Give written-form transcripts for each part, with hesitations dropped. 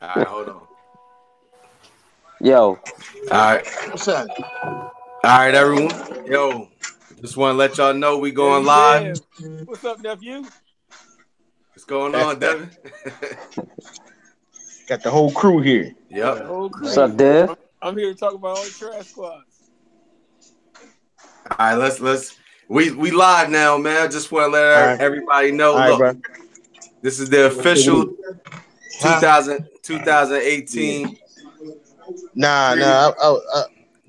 All right, hold on. Yo, All right, What's up? all right, everyone. Yo, just want to let y'all know we going Hey, live. Dev. What's up, nephew? What's going on, Devin? Got the whole crew here. Yep. The whole what's crew. up, Dev? I'm here to talk about all the trash squads. All right, let's. We live now, man. Just want to let All right. everybody know. All right, Look, bro. this is the official Huh? 2018. Nah.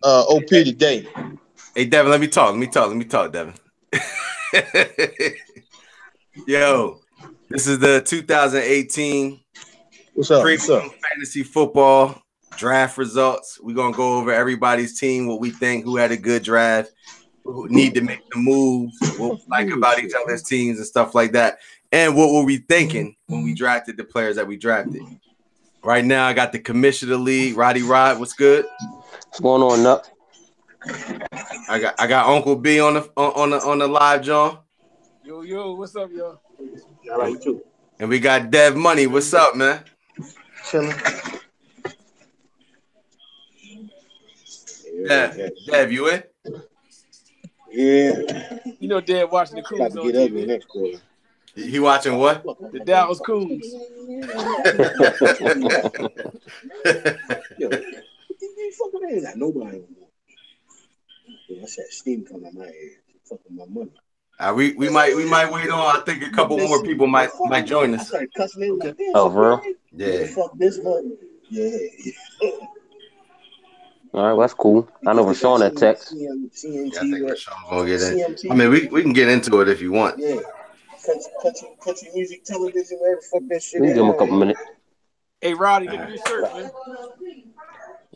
OP today. Hey, Devin, let me talk, Devin. Yo, this is the 2018 What's up? Premium Fantasy Football draft results. We're going to go over everybody's team, what we think, who had a good draft, who need to make the moves, what we like about each other's teams and stuff like that, and what were we thinking when we drafted the players that we drafted. Right now, I got the commissioner of the league, Roddy Rod. What's good? What's going on, Nup? I got Uncle B on the live, John. Yo, what's up, yo? All right, you too. And we got Dev Money. What's up, man? Chilling. Dev, you in? Yeah. You know, Dev watching the Coons About to on get ugly TV. next quarter. He watching what? The Dallas Coons. Yo, you fucking ain't got nobody anymore. Yeah, that's that steam coming out my head. Fucking my money. We might wait on. I think a couple more people might join I us. started cussing in. Like, Oh, bro. Yeah. Fuck this money. Yeah. All right, well, that's cool. I know Rashawn that text. Yeah, I think Rashawn's gonna get in. I mean, we can get into it if you want. Yeah. Country music, television, whatever the fuck that shit We is. can give him a couple minutes. Hey, Roddy, the new shirt, man.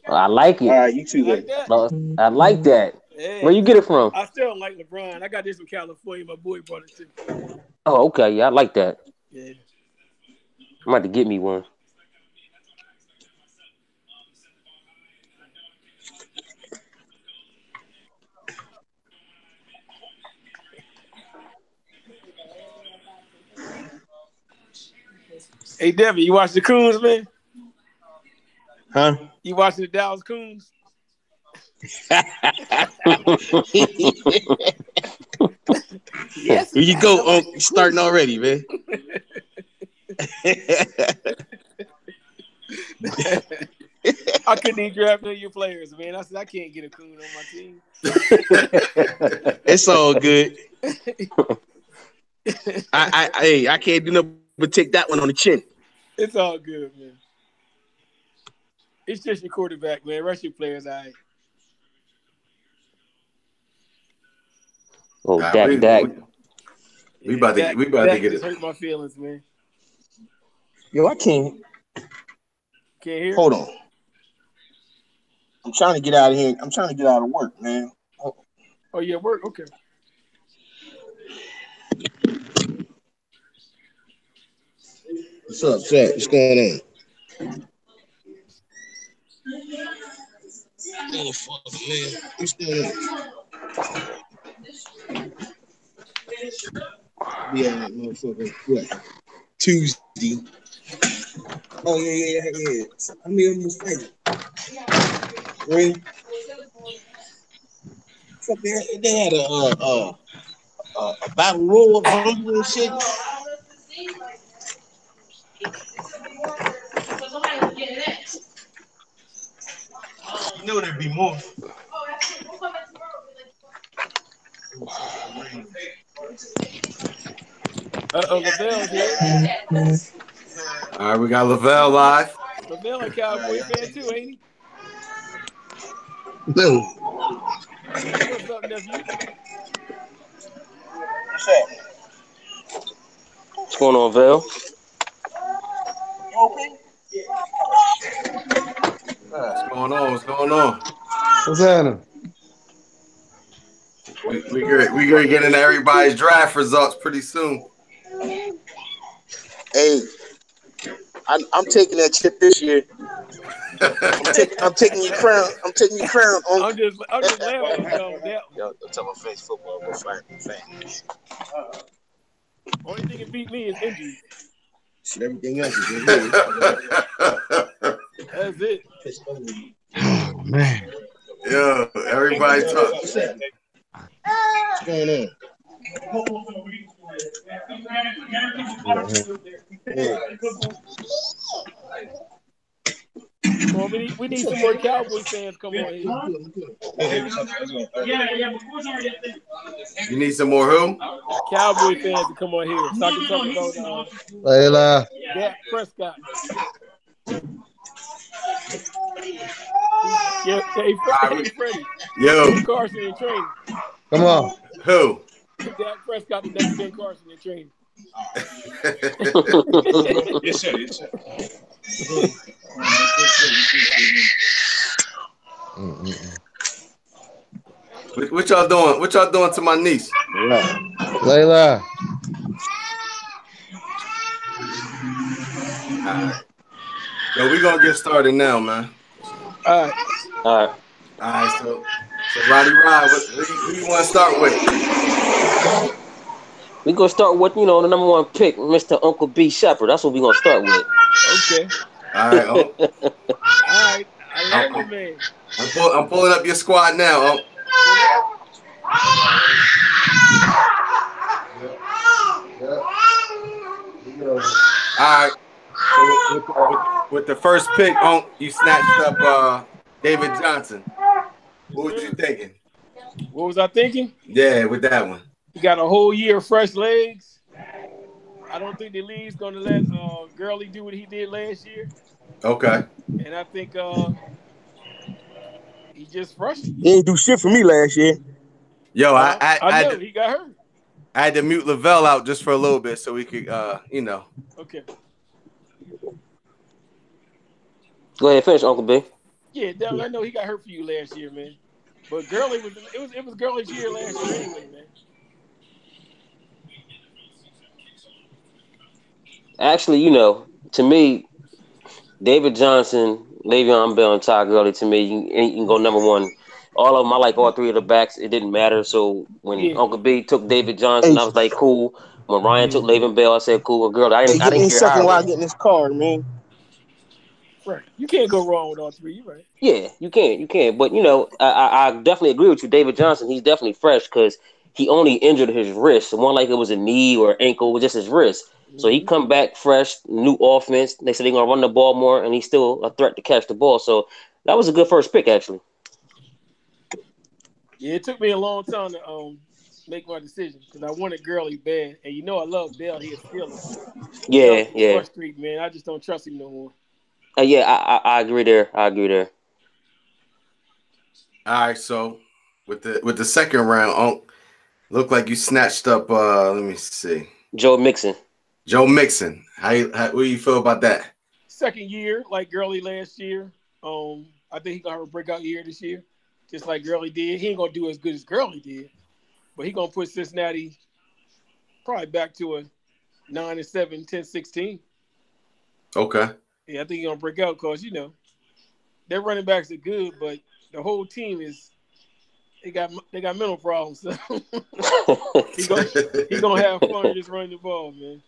I like it. All right, you too. You like Then. that? I like that. Hey, Where you get it from? I still don't like LeBron. I got this from California. My boy brought it to me. Oh, okay. Yeah, I like that. Yeah. I'm about to get me one. Hey, Devin, you watch the Coons, man? Huh? You watching the Dallas Coons? Yes. Here you go, starting already, man. I couldn't even draft none of your players, man. I said I can't get a Coon on my team. It's all good. I can't do nothing but take that one on the chin. It's all good, man. It's just your quarterback, man. Rest your players, all right. Oh, Nah, Dak. we about to get just it. hurt my feelings, man. Yo, I can't. Can't hear? Hold on. I'm trying to get out of here. I'm trying to get out of work, man. Oh, yeah, work? Okay. What's up, Zach? What's going on? Oh, fuck, man. What's going on? Yeah, motherfucker. What? Tuesday. Oh, yeah. I mean, I'm just fighting. Right? Fuck, they had a battle royal of Rumble and shit. You know there'd be more. Lavelle's here. All right, we got Lavelle live. Lavelle a Cowboy fan too, ain't he? No. What's up, nephew? What's up? What's going on, Vel? You okay? What's going on? What's happening? We gonna get into everybody's draft results pretty soon. Hey, I'm taking that chip this year. I'm taking your crown. I'm taking your crown. I'm just laughing at y'all with that one. Yo, tell my face football. Go fight. Only thing that beat me is injury. Shit, everything else is in here. That's it. Oh, man. Yo, everybody talk. What's going on? Well, we need some more Cowboy fans come on here. You need some more who? Cowboy fans to come on here so I can talk about Layla. Dak Prescott. Hey, Freddie. Yo, Ben Carson in training. Come on. who? Dak Prescott the next Ben Carson in training. Yes, sir. Yes, sir. What y'all doing? What y'all doing to my niece? Layla. All right. Yo, we gonna get started now, man. All right. All right. All right, so Roddy Rod, who you want to start with? We gonna start with the number one pick, Mr. Uncle B Shepard. That's what we gonna start with. Okay. All right, All right. I like it, man. I'm pulling up your squad now. All right. So with the first pick, you snatched up David Johnson. What was you thinking? What was I thinking? Yeah, with that one. He got a whole year of fresh legs. I don't think the league's going to let Gurley do what he did last year. Okay. And I think he just fresh. He didn't do shit for me last year. Yo, I know he got hurt. I had to mute Lavelle out just for a little bit so we could, Okay. Go ahead, finish, Uncle B. Yeah, I know he got hurt for you last year, man. But Gurley it was Gurley's year last year anyway, man. Actually, to me, David Johnson, Le'Veon Bell, and Todd Gurley, to me, you can go number one. All of them, I like all three of the backs. It didn't matter. So when Uncle B took David Johnson, I was like, cool. When Ryan took Le'Veon Bell, I said, cool. With Gurley, I didn't Give me a care second how. while I get in this car, man. Right. You can't go wrong with all three. You're right. Yeah, you can. But, I definitely agree with you. David Johnson, he's definitely fresh because he only injured his wrist. It wasn't like it was a knee or ankle. It was just his wrist. So he come back fresh, new offense. They said they're going to run the ball more, and he's still a threat to catch the ball. So that was a good first pick, actually. Yeah, it took me a long time to make my decision because I wanted Gurley bad. And I love Bell. He a Steeler. Yeah. Frustrated, man. I just don't trust him no more. Yeah, I agree there. All right, so with the second round, looked like you snatched up. Let me see. Joe Mixon. How do you feel about that? Second year, like Gurley last year. I think he's gonna have a breakout year this year, just like Gurley did. He ain't gonna do as good as Gurley did, but he's gonna put Cincinnati probably back to a 9-7, 10-16. Okay. Yeah, I think he's gonna break out because their running backs are good, but the whole team they got mental problems. So he gonna have fun just running the ball, man.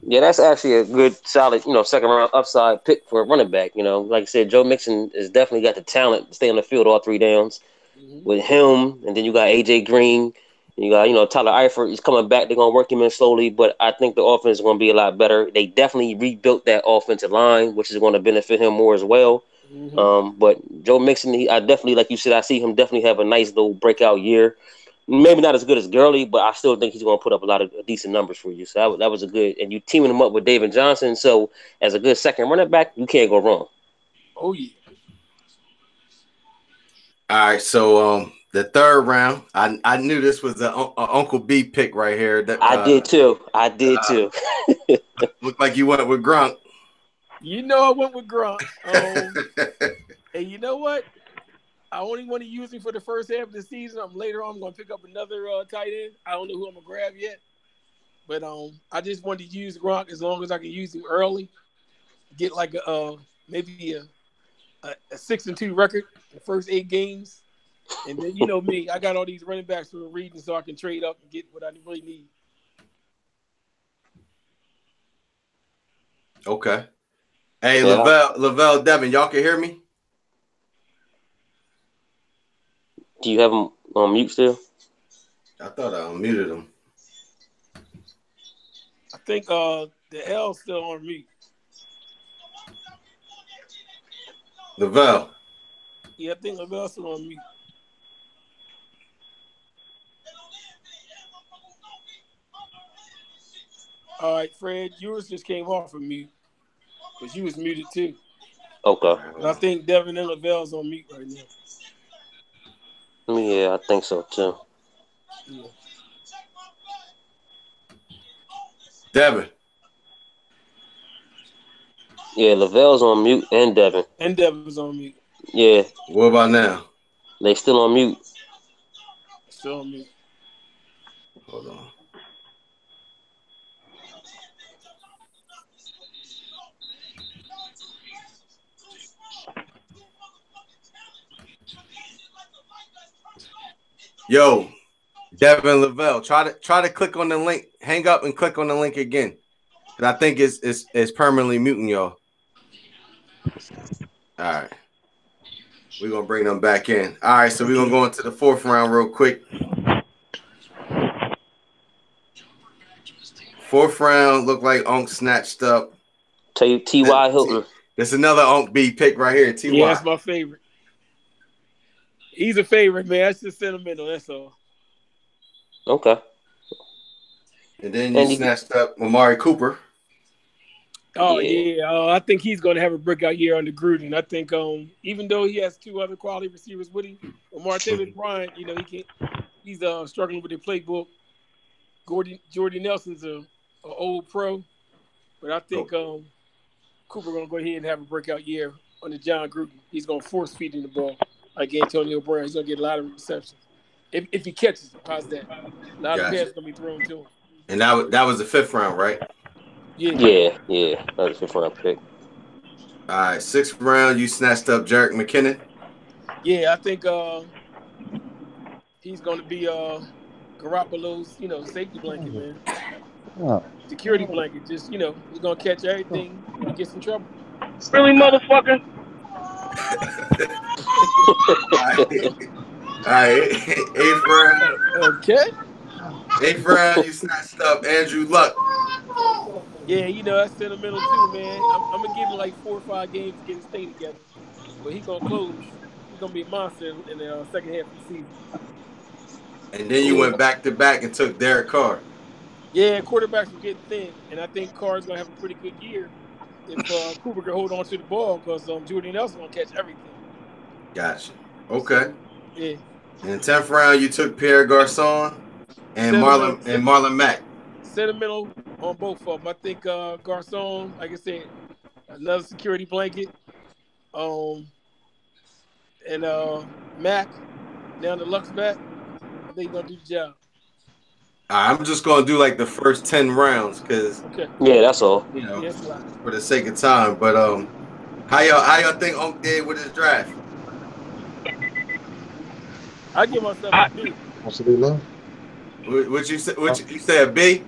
Yeah, that's actually a good, solid, second round upside pick for a running back. Like I said, Joe Mixon has definitely got the talent to stay on the field all three downs. With him, and then you got AJ Green, and you got Tyler Eifert. He's coming back. They're gonna work him in slowly, but I think the offense is gonna be a lot better. They definitely rebuilt that offensive line, which is going to benefit him more as well. But Joe Mixon, I definitely, like you said, I see him definitely have a nice little breakout year. Maybe not as good as Gurley, but I still think he's going to put up a lot of decent numbers for you. So that was a good, and you teaming him up with David Johnson. So as a good second running back, you can't go wrong. Oh yeah. All right, so the third round, I knew this was an Uncle B pick right here. I did too. Looked like you went with Gronk. I went with Gronk. And you know what? I only want to use him for the first half of the season. Later on, I'm going to pick up another tight end. I don't know who I'm going to grab yet. But I just wanted to use Gronk as long as I can use him early. Get like maybe a 6-2 record the first 8 games. And then, me, I got all these running backs for a reason so I can trade up and get what I really need. Okay. Hey, Yeah. Lavelle, Devin, y'all can hear me? Do you have him on mute still? I thought I unmuted him. I think the L's still on mute. Lavelle. Yeah, I think Lavelle's still on mute. All right, Fred, yours just came off of mute, but you was muted too. Okay. But I think Devin and Lavelle's on mute right now. Yeah, I think so too. Yeah. Devin. Yeah, Lavelle's on mute and Devin. And Devin's on mute. Yeah, What about now? they still on mute. Still on mute. Hold on. Yo, Devin Lavelle, try to click on the link. Hang up and click on the link again. Cause I think it's permanently muting y'all. All right. We're gonna bring them back in. All right, so we're gonna go into the fourth round real quick. Fourth round looked like Unc snatched up. T.Y. Hilton. There's another Unc B pick right here. T.Y. Yeah, that's my favorite. He's a favorite, man. That's just sentimental. That's all. Okay. And then you snatched up Amari Cooper. Oh yeah, I think he's going to have a breakout year under Gruden. I think even though he has two other quality receivers with him, Martavis Bryant, he's struggling with the playbook. Jordy Nelson's a old pro, but I think Cooper going to go ahead and have a breakout year under John Gruden. He's going to force feed him the ball like Antonio Brown. He's going to get a lot of receptions if he catches them. How's that? A lot of passes going to be thrown to him. And that was the fifth round, right? Yeah. That was the fifth round pick. All right, sixth round, you snatched up Jerick McKinnon. Yeah, I think he's going to be Garoppolo's, safety blanket, man. Oh. Security blanket. Just, he's going to catch everything when he gets in trouble. Really, motherfucker? All right. Eighth round. Okay. Eighth round, you snatched up Andrew Luck. Yeah, that's sentimental too, man. I'm going to give him like 4 or 5 games to get his thing together. But he's going to close. He's going to be a monster in the second half of the season. And then you went back-to-back and took Derek Carr. Yeah, quarterbacks were getting thin. And I think Carr's going to have a pretty good year if Cooper can hold on to the ball because Jordy Nelson going to catch everything. Gotcha. Okay. Yeah. In the 10th round, you took Pierre Garçon and Marlon Mack. Sentimental on both of them. I think Garcon, like I said, another security blanket. And Mac, now the Luck's back. I think he's gonna do the job. I'm just gonna do like the first 10 rounds because yeah, that's all. For the sake of time. But how y'all think Unc did with his draft? I give myself a B. What you say a B?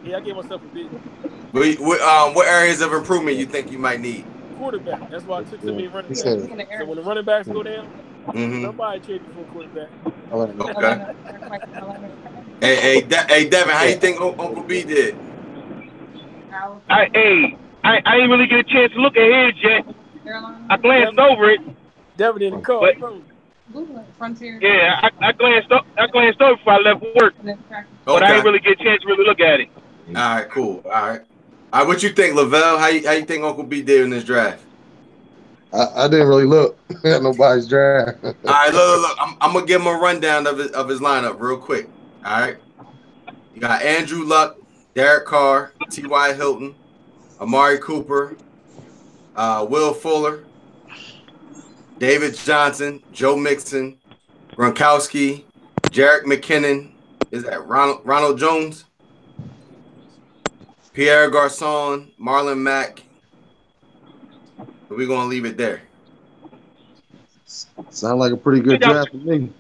Yeah, I give myself a B. What areas of improvement you think you might need? Quarterback. That's why I took so many running backs. So when the running backs go down, nobody traded for a quarterback. Okay. Hey, Devin, how you think Uncle B did? I ain't really get a chance to look at his yet. I glanced over it. Devin in the car. Yeah, I glanced over before I left work. But I ain't really get a chance to really look at it. All right, cool. All right, what you think, Lavelle? How you think Uncle B did in this draft? I didn't really look at nobody's draft. All right, look. I'm gonna give him a rundown of his lineup real quick. All right, you got Andrew Luck, Derek Carr, T.Y. Hilton, Amari Cooper, Will Fuller, David Johnson, Joe Mixon, Gronkowski, Jerick McKinnon. Is that Ronald Jones? Pierre Garçon, Marlon Mack. We're going to leave it there. Sound like a pretty good draft to me.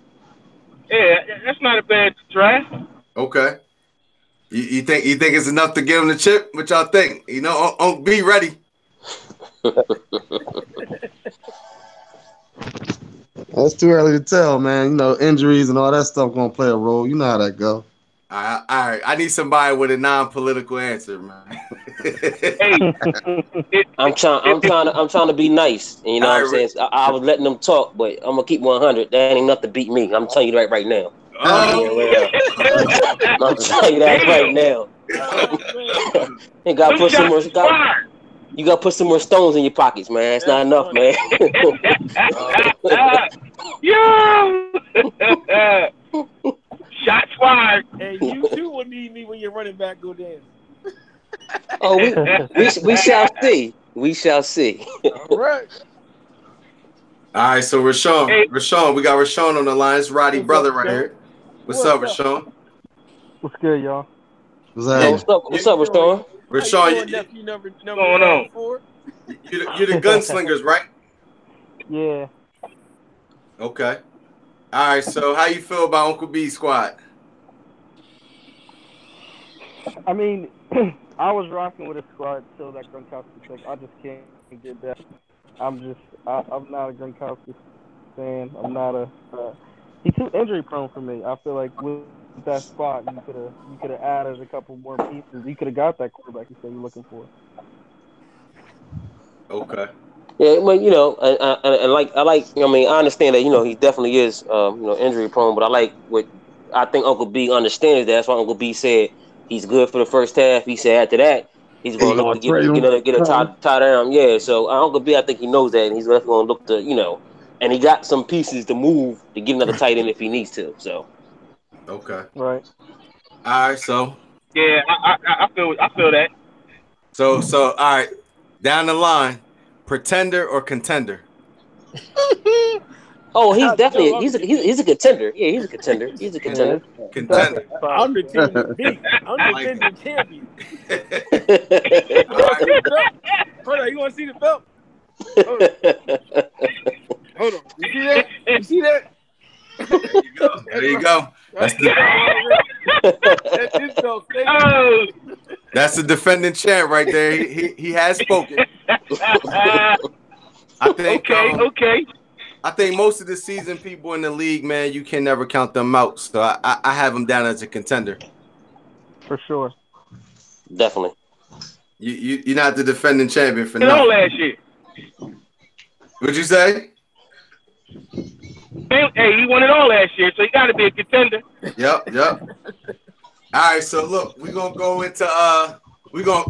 Yeah, that's not a bad draft. Okay. You think it's enough to give him the chip? What y'all think? Unc B ready. That's too early to tell, man. You know, injuries and all that stuff gonna play a role. You know how that go. All right. I need somebody with a non-political answer, man. Hey, I'm trying to be nice, and you know what All I'm right. saying. I was letting them talk, but I'm gonna keep 100. That ain't enough to beat me. I'm telling you that right now. Oh. I'm telling you that right now. You gotta put some more. You gotta put some more stones in your pockets, man. It's not enough, man. Yo! Shots fired. Hey, you too will need me when your running back go down. Oh, we shall see. We shall see. All right. All right, so Rashawn, Hey. we got Rashawn on the line. It's Roddy What's brother up, right Rashawn? here. What's up, Rashawn? What's good, y'all? What's Yo, happening? what's up, Rashawn? Rashawn, nephew number going on? 4? you're the gunslingers, right? Yeah. Okay. All right, so how you feel about Uncle B squad? I mean, I was rocking with a squad till that Gronkowski pick. I just can't get that. I'm not a Gronkowski fan. I'm not a. He's too injury prone for me. I feel like with that spot, you could have added a couple more pieces. You could have got that quarterback you said you're looking for. Okay. Yeah, well, you know, and like I like. I mean, I understand that he definitely is injury prone, but I like what I think Uncle B understands that. That's why Uncle B said he's good for the first half. He said after that he's going to look to get a tie down. Yeah, so Uncle B, I think he knows that, and he's definitely going to look to and he got some pieces to move to get another tight end if he needs to. So Okay. Right. All right, so Yeah, I feel that. So all right, down the line, pretender or contender? Oh, he's definitely he's a contender. Yeah, he's a contender. He's a contender. Contender. I'm the team to beat. I'm defending champion. Hold on, you want to see the belt? Hold on. You see that? You see that? There you go. That's the defending champ right there. He has spoken. I think. Okay. I think most of the season people in the league, man, you can never count them out. So I have him down as a contender. For sure. Definitely. You're not the defending champion for nothing. Last year. What'd you say? Hey, he won it all last year, so he got to be a contender. Yep. All right, so look, we're gonna go into I'm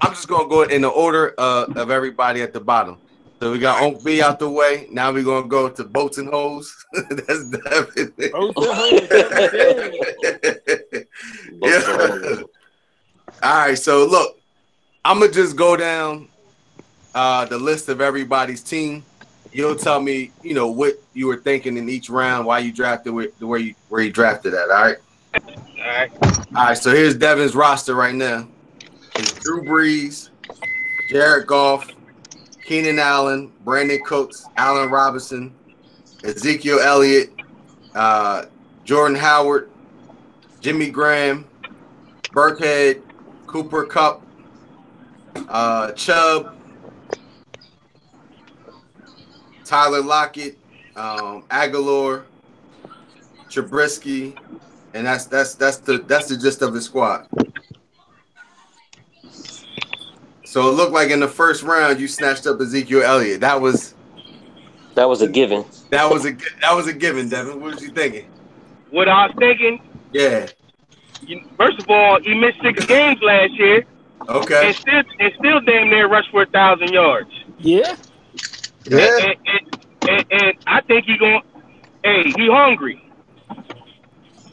just gonna go in the order of everybody at the bottom. So we got Unc B out the way. Now we're gonna go to Boats and Hoes. That's Devin. Yeah. All right, so look, I'm gonna just go down the list of everybody's team. You'll tell me, what you were thinking in each round, why you drafted where you drafted at. All right. All right. So here's Devin's roster right now. It's Drew Brees, Jared Goff, Keenan Allen, Brandon Cooks, Allen Robinson, Ezekiel Elliott, Jordan Howard, Jimmy Graham, Burkhead, Cooper Kupp, Chubb, Tyler Lockett, Aguilar, Trubisky, and that's the gist of the squad. So it looked like in the first round you snatched up Ezekiel Elliott. That was a given. That was a given, Devin. What was you thinking? What I was thinking? Yeah. First of all, he missed 6 games last year. Okay. And still damn near rushed for 1,000 yards. Yeah. Yeah. And I think he hungry.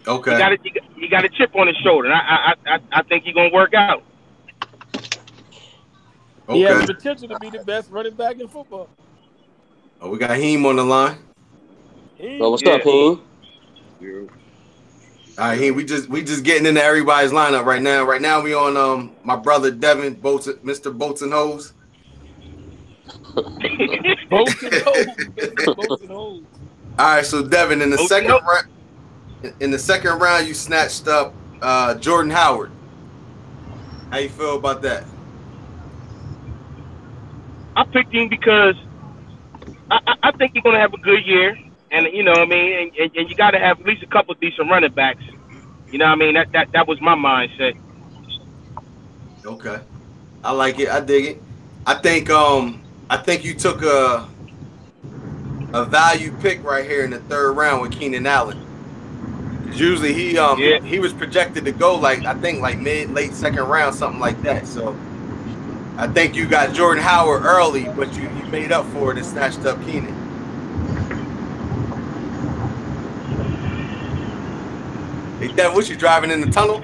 Okay. He got a chip on his shoulder. And I think he's gonna work out. Okay. He has the potential to be the best running back in football. Oh, we got Heem on the line. What's up, Heem? All right, Heem, we just getting into everybody's lineup right now. Right now we on my brother Devin Boats, Mr. Boats and Hoes. Boats and hoes. All right, so Devin, in the second round, you snatched up Jordan Howard. How you feel about that? I picked him because I think he's gonna have a good year, and you know what I mean, and you got to have at least a couple decent running backs. You know what I mean? That was my mindset. Okay. I like it. I dig it. I think you took a value pick right here in the third round with Keenan Allen. Because usually Yeah. he was projected to go like I think like mid late second round, something like that. So I think you got Jordan Howard early, but you made up for it and snatched up Keenan. Hey Dev, what you driving in the tunnel?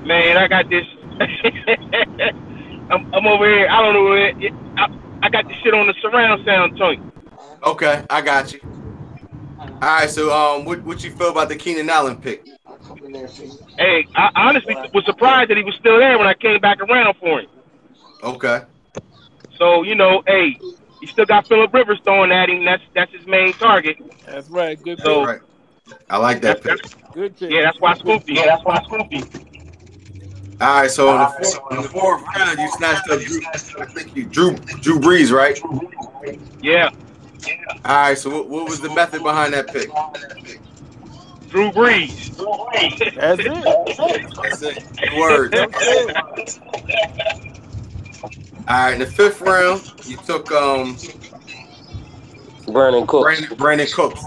Man, I got this. I'm over here. I don't know where I got this shit on the surround sound joint. Okay, I got you. All right, so what you feel about the Keenan Allen pick? Hey, I honestly was surprised that he was still there when I came back around for him. Okay. So you know, hey, he still got Phillip Rivers throwing at him. That's his main target. That's right. Good That's So pick. right. I like that's that pick. Good pick. yeah, that's why I scooped him. All right, so in the fourth round, you snatched up Drew. I think you Drew Brees, right? Yeah, All right, so what was the method behind that pick? Drew Brees. That's it. That's it. 2 words. That's it. All right, in the fifth round, you took Brandon Cooks. Brandon Cooks.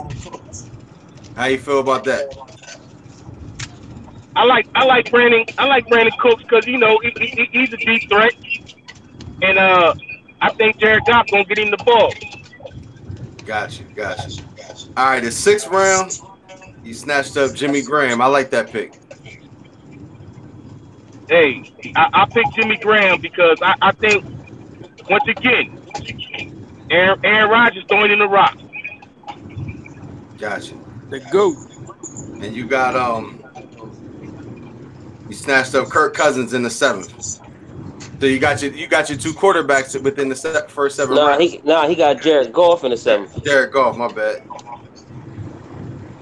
How you feel about that? I like Brandon Cooks because you know he's a deep threat, and I think Jared Goff gonna get him the ball. Got you. All right, the sixth round, you snatched up Jimmy Graham. I like that pick. Hey, I picked Jimmy Graham because I think once again Aaron Rodgers throwing in the rock. Got you. The GOAT. And you got you snatched up Kirk Cousins in the seventh. So you got your 2 quarterbacks within the first 7 rounds. He got Jared Goff in the seventh. Jared Goff, my bad.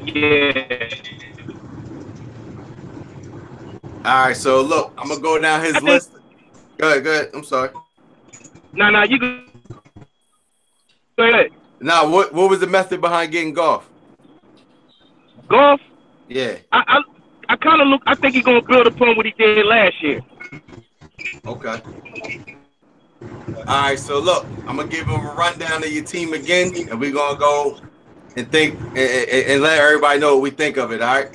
Yeah. All right, so look, I'm gonna go down his list. Go ahead. I'm sorry. No, you go ahead. Now, what was the method behind getting Goff? Goff. Yeah. I kind of look. I think he's gonna build upon what he did last year. Okay. All right, so look, I'm gonna give him a rundown of your team again, and we're gonna go and think and let everybody know what we think of it. All right.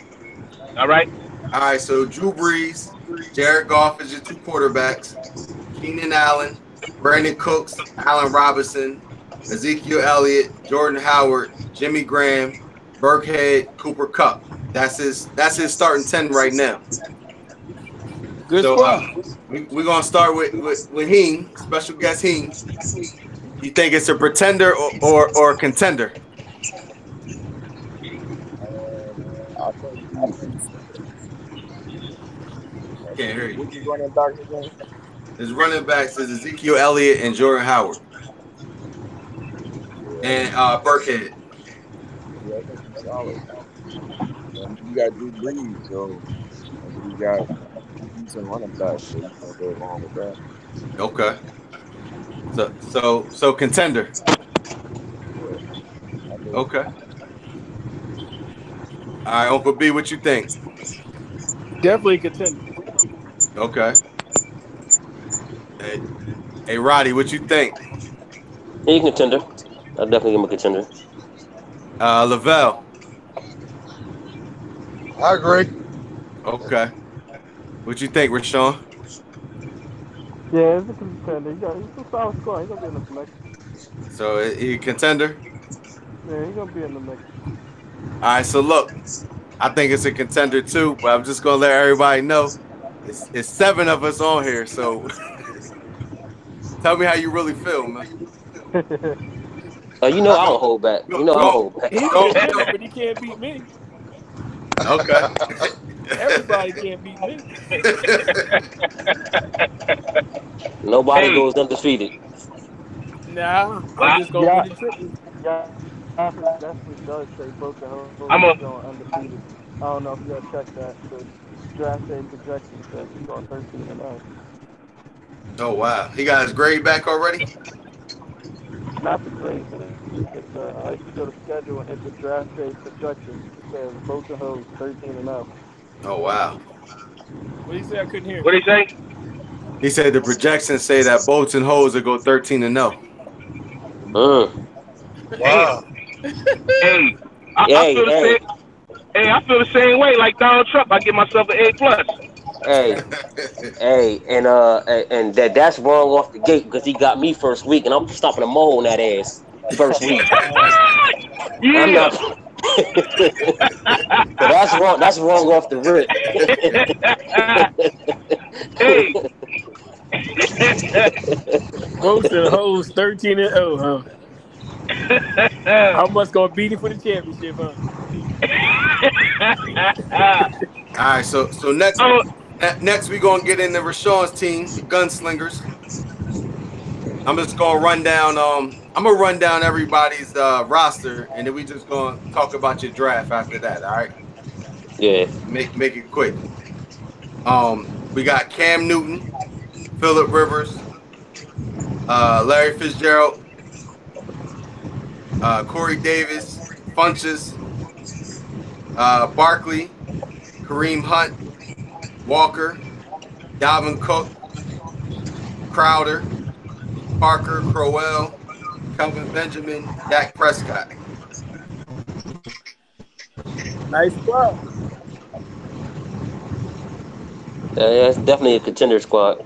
All right. All right. So Drew Brees, Jared Goff is your 2 quarterbacks. Keenan Allen, Brandon Cooks, Allen Robinson, Ezekiel Elliott, Jordan Howard, Jimmy Graham, Burkhead, Cooper Kupp. That's his starting 10 right now. Good So squad. we're gonna start with Heen, special guest Heen. You think it's a pretender or a contender? I think Can't hear you. what's his running back again? His running backs is Ezekiel Elliott and Jordan Howard and Burkhead. Yeah, I think he's solid. You got Drew Brees, so you got decent running back, so you can't go wrong with that. Okay. So contender. Yeah, I think Okay. All right, Uncle B, what you think? Definitely contender. Okay. Hey, Roddy, what you think? He's a contender. I'll definitely give him a contender. Lavelle. I agree. Okay. What you think, Rashawn? Yeah, it's a contender. He's a solid score. He's gonna be in the mix. So he a contender? Yeah, he's gonna be in the mix. All right, so look, I think it's a contender too, but I'm just gonna let everybody know it's 7 of us on here, so tell me how you really feel, man. You know I don't hold back. You know I don't hold back. He's a contender, but he can't beat me. Okay. Everybody can't beat me. Nobody goes undefeated. Nah, I'm just gonna win the triple. Yeah, definitely does say broken home I'm a going undefeated. I don't know if you gotta check that, but draft day projections says he's going 13-0. Oh wow, he got his grade back already. Not the grade, but I used to go to schedule and enter draft day projections. It says boats and hoes 13-0. Oh wow. What do you say? I couldn't hear. What do you say? He said the projections say that boats and hoes will go 13-0. Mm. Damn. Wow. Hey, I Hey, feel the hey, same. Hey, I feel the same way. Like Donald Trump, I give myself an A plus. hey, hey, and that's wrong off the gate because he got me first week, and I'm stopping a mole on that ass first week. I'm Yeah. not. So that's wrong. That's wrong off the rip. Hey. Boats and hoes 13-0, huh? I must go beat it for the championship, huh? All right, so Oh, next we gonna get into Rashawn's team, the Gunslingers. I'm just gonna run down. I'm gonna run down everybody's roster, and then we just gonna talk about your draft after that. All right, Yeah. make it quick. We got Cam Newton, Phillip Rivers, Larry Fitzgerald, Corey Davis, Funches, Barkley, Kareem Hunt, Walker, Dalvin Cook, Crowder, Parker, Crowell, Kelvin Benjamin, Dak Prescott. Nice squad. Yeah, it's definitely a contender squad.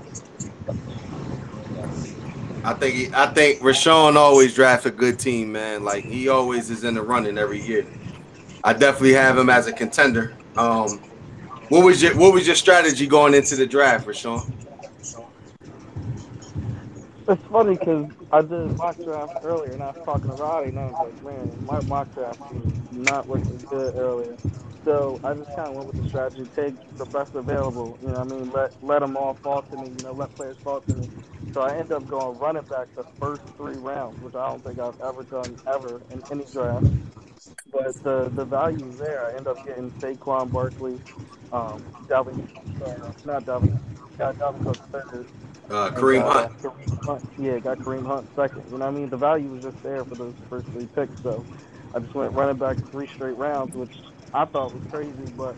I think Rashawn always drafts a good team, man. Like he always is in the running every year. I definitely have him as a contender. What was your strategy going into the draft, Rashawn? It's funny because I did mock draft earlier, and I was talking to Roddy, and I was like, man, my mock draft was not looking good earlier. So I just kind of went with the strategy: take the best available. You know, what I mean, let them all fall to me. You know, let players fall to me. So I ended up going running back the first 3 rounds, which I don't think I've ever done ever in any draft. But the value is there. I end up getting Saquon Barkley, Dalvin, not Dalvin, got Dalvin Cook third, and Kareem got Hunt. Kareem Hunt. Yeah, got Kareem Hunt second. You know what I mean? The value was just there for those first 3 picks. So I just went running back 3 straight rounds, which I thought was crazy. But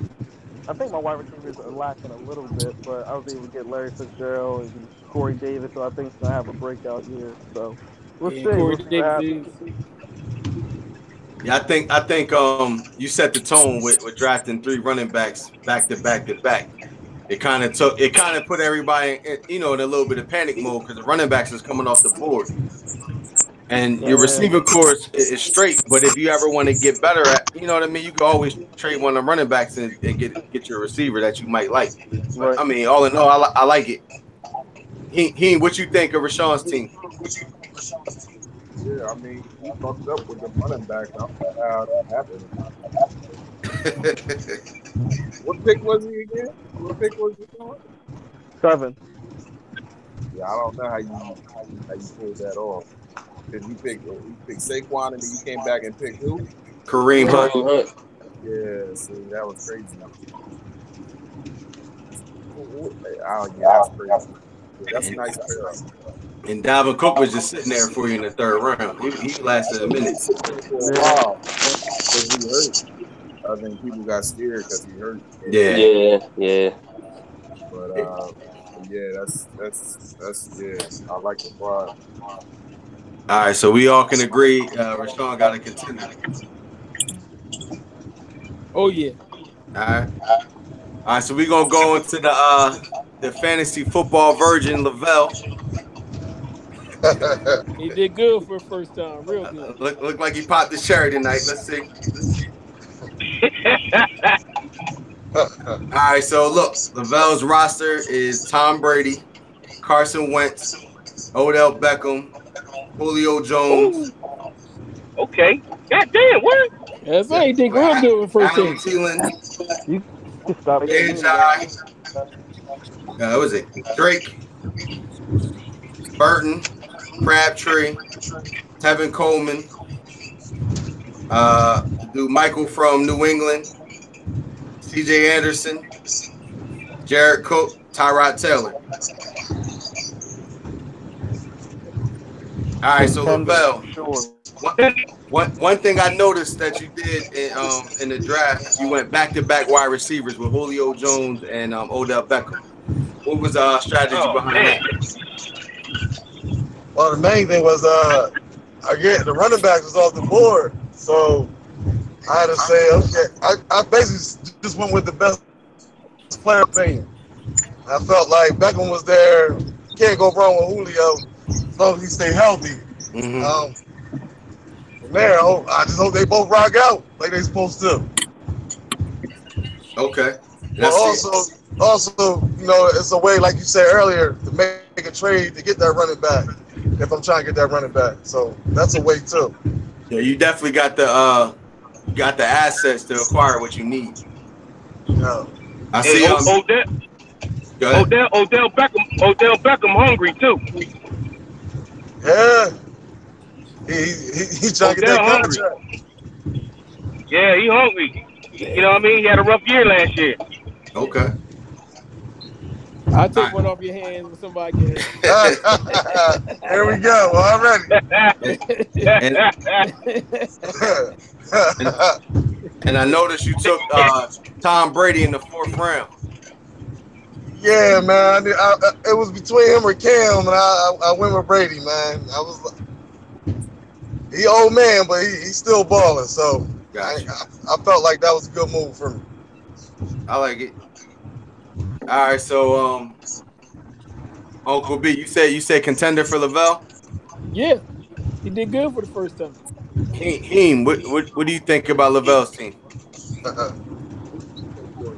I think my wide receivers are lacking a little bit. But I was able to get Larry Fitzgerald and Corey Davis, so I think he's gonna have a breakout year. So we'll Yeah, see. Corey We'll see what Davis happens. is. Yeah, I think you set the tone with drafting 3 running backs back to back to back. It kind of put everybody in a little bit of panic mode because the running backs is coming off the board. And your Yeah, receiving course is straight, but if you ever want to get better at, you know what I mean, you can always trade one of the running backs and get your receiver that you might like. But right. I mean, all in all, I like it. What you think of Rashawn's team? Yeah, I mean, he fucked up with the running backs. I don't know how that happened. What pick was he again? What pick was he on? 7. Yeah, I don't know how you pulled that off. Because you picked Saquon and then you came back and picked who? Kareem Kareem Hunt Kareem Hunt. Hunt. Yeah, see, that was crazy. Oh, yeah, that's crazy. Yeah, that's a and, nice pair. and Dalvin Cook was just sitting there for you in the third round. He lasted a He minute. was sitting there for a Yeah. while because he hurt. I think people got scared because he hurt. Yeah. Yeah, yeah. But yeah, that's yeah. I like the quad. All right, so we all can agree Rashawn got a contender. Oh yeah. All right. All right, so we're gonna go into the fantasy football virgin Lavelle. He did good for the first time. Real good. Look like he popped the cherry tonight. Let's see. All right, so look, Lavelle's roster is Tom Brady, Carson Wentz, Odell Beckham, Julio Jones, Oh, okay. God damn, what? that's right. He did real good with the first Adam team. Thielen, You can stop hating me now. Jai, what was it? Drake, Burton, Crabtree, Tevin Coleman, the dude Michael from New England, C.J. Anderson, Jared Cook, Tyrod Taylor. All right, so Contender Lavelle, for sure. one thing I noticed that you did in the draft, you went back to back wide receivers with Julio Jones and Odell Beckham. What was the strategy Oh behind man. that? Well, the main thing was I get the running backs was off the board, so I had to say, okay, I basically just went with the best player opinion. I felt like Beckham was there. Can't go wrong with Julio as long as he stay healthy. Mm-hmm. Um, from there, I just hope they both rock out like they supposed to. Okay. But That's it. also, it's a way, like you said earlier, to make a trade to get that running back. If I'm trying to get that running back, so that's a way too. Yeah, you definitely got the assets to acquire what you need. Yeah, I Hey, see. Go ahead. Odell Beckham hungry too. yeah. He trying to get Odell that hungry. contract. Yeah, he hungry. You know what I mean? He had a rough year last year. Okay. I'll All take one off your hands when somebody get hurt. There we go. Already. right. And and and I noticed you took Tom Brady in the fourth round. Yeah, man. It was between him or Cam, and I went with Brady, man. He old man, but he's still balling. So I, Got you. I I felt like that was a good move for me. I like it. All right. So Uncle B, you said contender for Lavelle. Yeah, he did good for the first time. Heem, what do you think about Lavelle's team? Pretty good.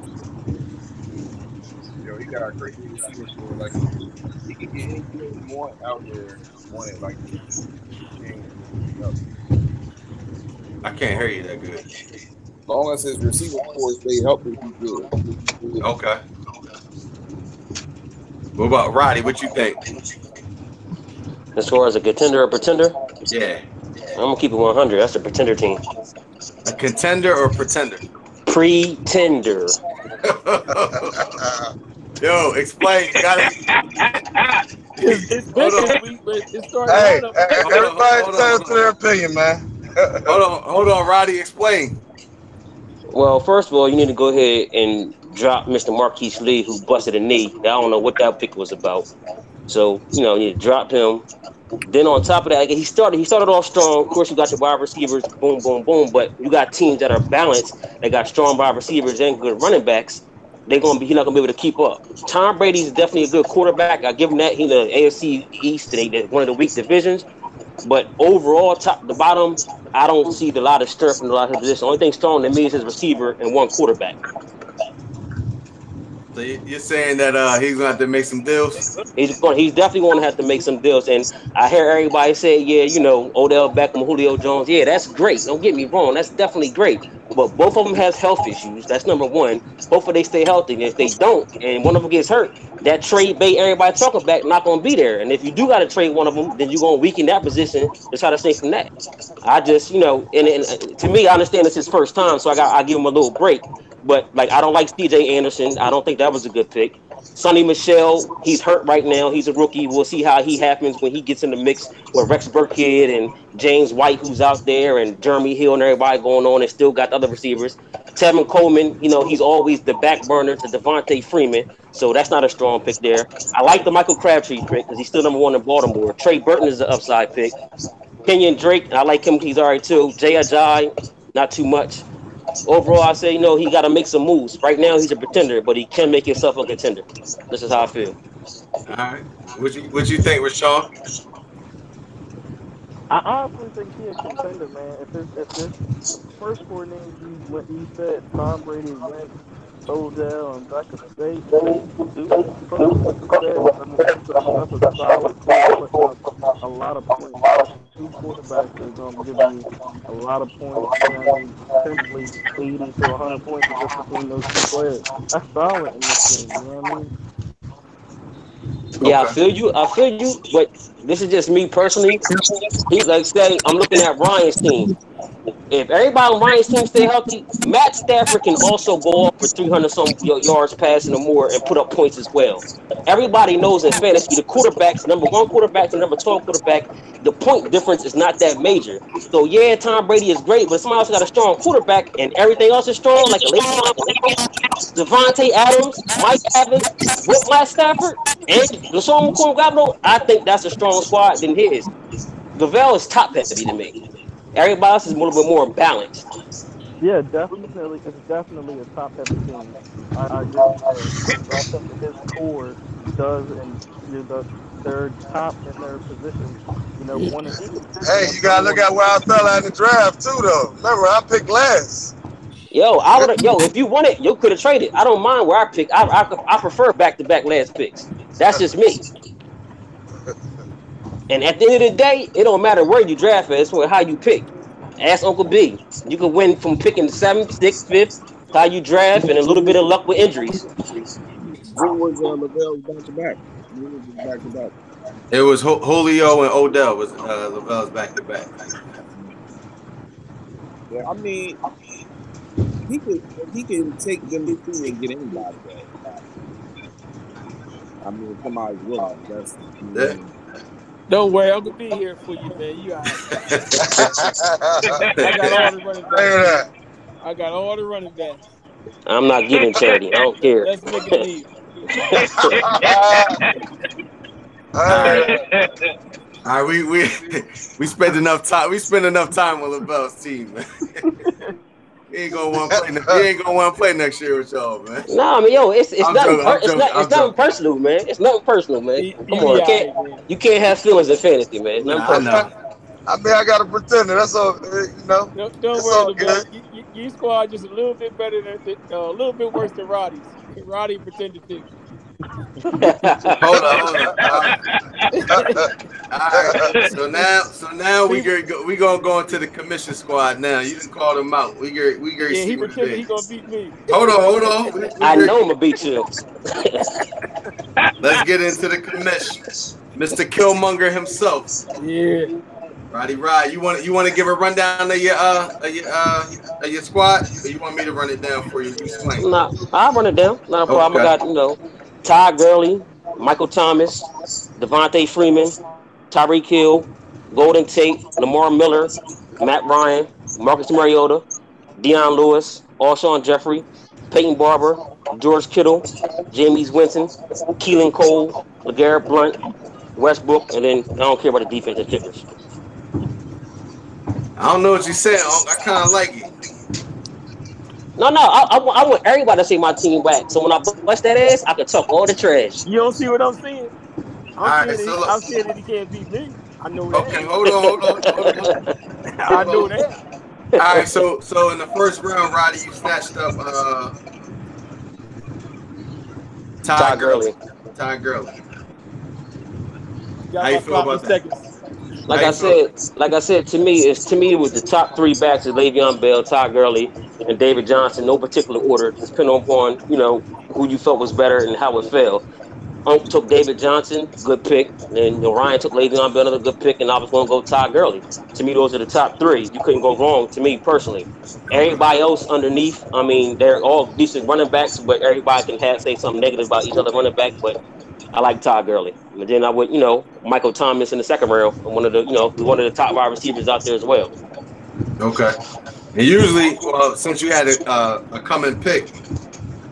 He got a great receiving core. Like he can get anything he want out there and want it like game up. I can't hear you that good. As long as his receiving core stay healthy, he good. Okay. What about Roddy? What you think? As far as a contender or pretender, Yeah. I'm gonna keep it 100. That's a pretender team. A contender or pretender? Pretender. Yo, explain. You gotta It's been hold on. this week, but it started Hey, lineup. everybody Hold entitled on. to their opinion, man. Hold on, Roddy. Explain. Well, first of all, you need to go ahead and drop Mr. Marquise Lee, who busted a knee. I don't know what that pick was about. So, you need to drop him. Then on top of that, like, he started off strong. Of course, you got the wide receivers, boom, boom, boom. But you got teams that are balanced. They got strong wide receivers and good running backs. He's not gonna be able to keep up. Tom Brady's definitely a good quarterback. I give him that. He's the AFC East. They're one of the weak divisions. But overall, top to bottom, I don't see a lot of strength in a lot of his positions. The only thing strong to me is his receiver and one quarterback. So you're saying that he's gonna have to make some deals? He's definitely going to have to make some deals. And I hear everybody say, yeah, Odell Beckham, Julio Jones. Yeah, that's great. Don't get me wrong. That's definitely great. But both of them has health issues. That's number one. Hopefully they stay healthy. And if they don't, and one of them gets hurt, that trade bait everybody talking about not going to be there. And if you do got to trade one of them, then you're going to weaken that position to try to stay from that. I just, and to me, I understand it's his first time, so I give him a little break. But like, I don't like C.J. Anderson. I don't think that was a good pick. Sonny Michelle, he's hurt right now. He's a rookie. We'll see how he happens when he gets in the mix with Rex Burkhead and James White, who's out there, and Jeremy Hill and everybody going on, and still got the other receivers. Tevin Coleman, he's always the back burner to Devontae Freeman, so that's not a strong pick there. I like the Michael Crabtree pick because he's still number one in Baltimore. Trey Burton is the upside pick. Kenyon Drake, I like him. He's all right too. Jay Ajayi, not too much. Overall, I say, he got to make some moves. Right now, he's a pretender, but he can make himself a contender. This is how I feel. All right. What you think, Rashawn? I honestly think he a contender, man. If this first four names you said, Tom Brady, Wentz, Odell, and Beckham State, that's a solid core putting up a lot of points. Two quarterbacks that are going to give you a lot of points. Potentially 80 to 100 points just between those two players. That's solid in this game. You know what I mean? Yeah, I Okay. feel you. But this is just me personally. He like say I'm looking at Ryan's team. If everybody on Ryan's team stay healthy, Matt Stafford can also go off for 300 some yards passing or more and put up points as well. Everybody knows in fantasy the quarterbacks, number one quarterback and number 12 quarterback, the point difference is not that major. So yeah, Tom Brady is great, but somebody else got a strong quarterback and everything else is strong, like a Le'Veon Bell, Devontae Adams, Mike Evans, with Matt Stafford, and LaShawn McCoy. I think that's a strong squad than his. Lavelle is top heavy to me. Everybody else is a little bit more balanced. Yeah, definitely. It's definitely a top heavy team. I agree with that. But I think his core does, and they're top in their positions. One and two. Hey, you gotta look at where I fell at in the draft too, though. Remember, I picked last. If you want it, you could have traded. I don't mind where I pick. I prefer back to back last picks. That's just me. And at the end of the day, it don't matter where you draft it. It's how you pick. Ask Uncle B. You can win from picking the 7th, 6th, 5th, how you draft, and a little bit of luck with injuries. What was Lavelle's back to back? What was his back to back? It was Julio and Odell was Lavelle's back to back. Yeah, I mean, he can take them two and get anybody back. I mean, if somebody's willing. That's Don't worry, Uncle B here for you, man. You all right. I got all the running backs. I got all the running backs. I'm not giving charity. I don't care. Let's make a deal. All right, we spent enough time. We spent enough time with Lavelle's team, man. He ain't gonna want to play next year with y'all, man. Nah, I mean, it's nothing personal, man. It's nothing personal, man. Come on, you can't have feelings in fantasy, man. It's nothing personal. I mean, I gotta pretend it. That's all, Don't worry about it. Your squad just a little bit better than, a little bit worse than Roddy's. Roddy pretended to. Hold on. All right. So now we gonna go into the commission squad. Now you can call them out. We gonna see what it is. He gonna beat me. Hold on. I know I'm gonna beat you. Let's get into the commission. Mr. Killmonger himself. Yeah. Roddy Rod, you want to give a rundown of your squad, or you want me to run it down for you? Nah, I'll run it down. Not a problem. I got Todd Gurley, Michael Thomas, Devontae Freeman, Tyreek Hill, Golden Tate, Lamar Miller, Matt Ryan, Marcus Mariota, Deion Lewis, Alshon Jeffrey, Peyton Barber, George Kittle, Jameis Winston, Keelan Cole, LeGarrette Blount, Westbrook, and then I don't care about the defensive kickers. I don't know what you said. I kind of like it. No, I want everybody to see my team back. So when I bust that ass, I can talk all the trash. You don't see what I'm seeing? I'm saying that he can't beat me. I know that. Okay, hold on. I know that. All right, so in the first round, Roddy, you snatched up Todd Gurley. Todd Gurley. How you feel about that? Like I said, to me, it was the top three backs of Le'Veon Bell, Todd Gurley, and David Johnson, no particular order, depending upon who you felt was better and how it fell. Unc took David Johnson, good pick, and Ryan took Le'Veon Bell, another good pick, and I was going to go Todd Gurley. To me, those are the top three. You couldn't go wrong. To me personally, everybody else underneath, I mean, they're all decent running backs, but everybody can say something negative about each other running back, but I like Todd Gurley. And then I would, Michael Thomas in the second round, one of the top wide receivers out there as well. Okay. And usually, since you had a coming pick,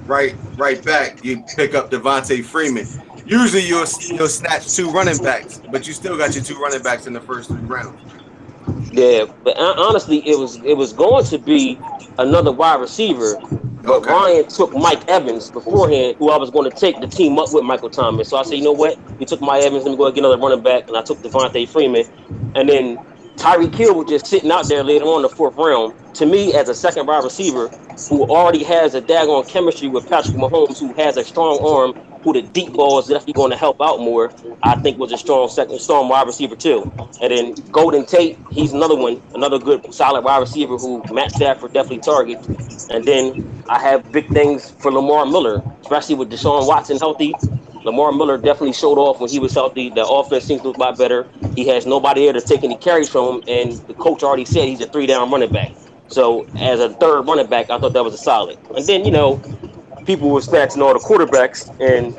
right back, you pick up Devontae Freeman. Usually you'll snatch two running backs, but you still got your two running backs in the first 3 rounds. Yeah, but honestly, it was going to be another wide receiver. But Ryan took Mike Evans beforehand, who I was going to take the team up with Michael Thomas. So I said, you know what? We took Mike Evans, let me go get another running back, and I took Devontae Freeman. And then Tyreek Hill was just sitting out there later on in the 4th round. To me, as a second wide receiver who already has a daggone chemistry with Patrick Mahomes, who has a strong arm, who the deep ball is definitely going to help out more, I think was a strong wide receiver too. And then Golden Tate, he's another good solid wide receiver who Matt Stafford definitely targets. And then I have big things for Lamar Miller, especially with Deshaun Watson healthy. Lamar Miller definitely showed off when he was healthy. The offense seems to look a lot better. He has nobody there to take any carries from him, and the coach already said he's a 3-down running back. So as a third running back, I thought that was a solid. And then people were snatching all the quarterbacks, and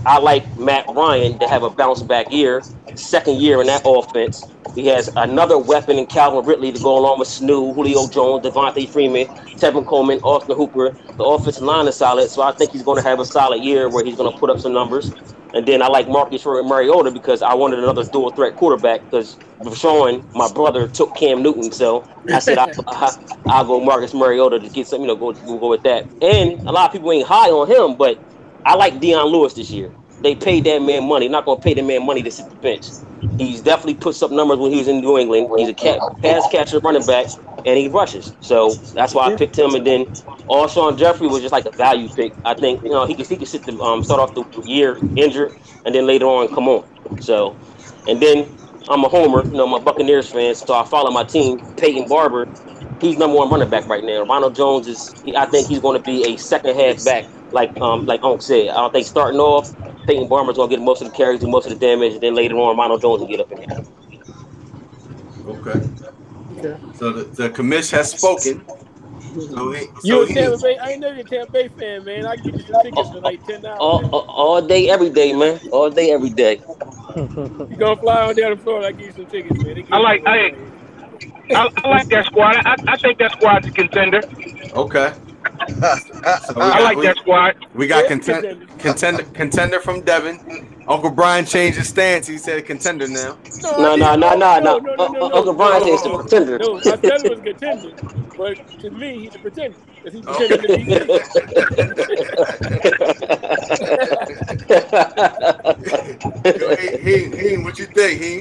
I like Matt Ryan to have a bounce back year, second year in that offense. He has another weapon in Calvin Ridley to go along with Snu, Julio Jones, Devontae Freeman, Tevin Coleman, Austin Hooper. The offensive line is solid, so I think he's going to have a solid year where he's going to put up some numbers. And then I like Marcus Mariota because I wanted another dual threat quarterback because Sean, my brother, took Cam Newton, so I said I'll go Marcus Mariota to get some, go with that. And a lot of people ain't high on him, but I like Deion Lewis this year. They paid that man money. Not going to pay the man money to sit the bench. He's definitely put up numbers when he was in New England. He's a pass catcher, running back, and he rushes. So that's why I picked him. And then Alshon Jeffrey was just like a value pick. I think he could sit the start off the year injured, and then later on come on. So, and then I'm a homer. I'm a Buccaneers fan, so I follow my team. Peyton Barber, he's number one running back right now. Ronald Jones I think he's going to be a second half back, like Unc said. I don't think starting off, Peyton Barber's going to get most of the carries, do most of the damage, and then later on, Ronald Jones will get up in there. Okay. Okay. So the commish has spoken. You a Tampa Bay? I ain't know you're a Tampa Bay fan, man. I give you some tickets for like $10. All day, every day, man. All day, every day. You gonna fly on down to Florida? I give you some tickets, man. I like that squad. I think that squad's a contender. Okay. So I like that squad. We got contender from Devin. Uncle Brian changed his stance. He said contender now. No. Uncle Brian said it's a pretender. No, I said it was a contender, but to me, he's a pretender. Because he's pretending to be He, what you think, he?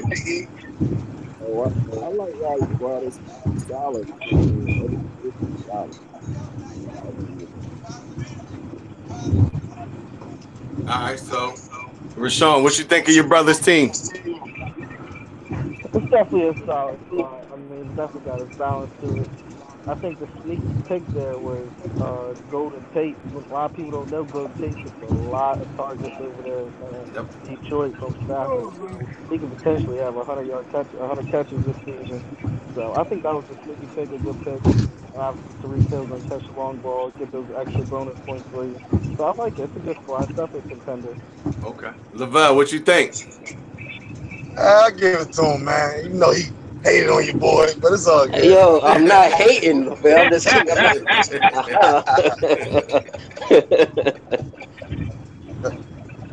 Oh, I like y'all squad. It's solid. It's solid. All right, so Rashawn, what you think of your brother's team? It's definitely a solid squad. I mean, it's definitely got its balance to it. I think the sneaky pick there was Golden Tate. A lot of people don't know Golden Tate gets a lot of targets over there in Detroit from Stafford. He could potentially have 100 catches this season. So I think that was a sneaky pick, a good pick. Obviously, Tariq Hill's going to catch the long ball, get those extra bonus points for you. So I like it. It's a good squad. It's definitely a contender. Okay. Lavelle, what you think? I give it to him, man. You know he hated on your boy, but it's all good. Yo, I'm not hating, Lavelle. I'm just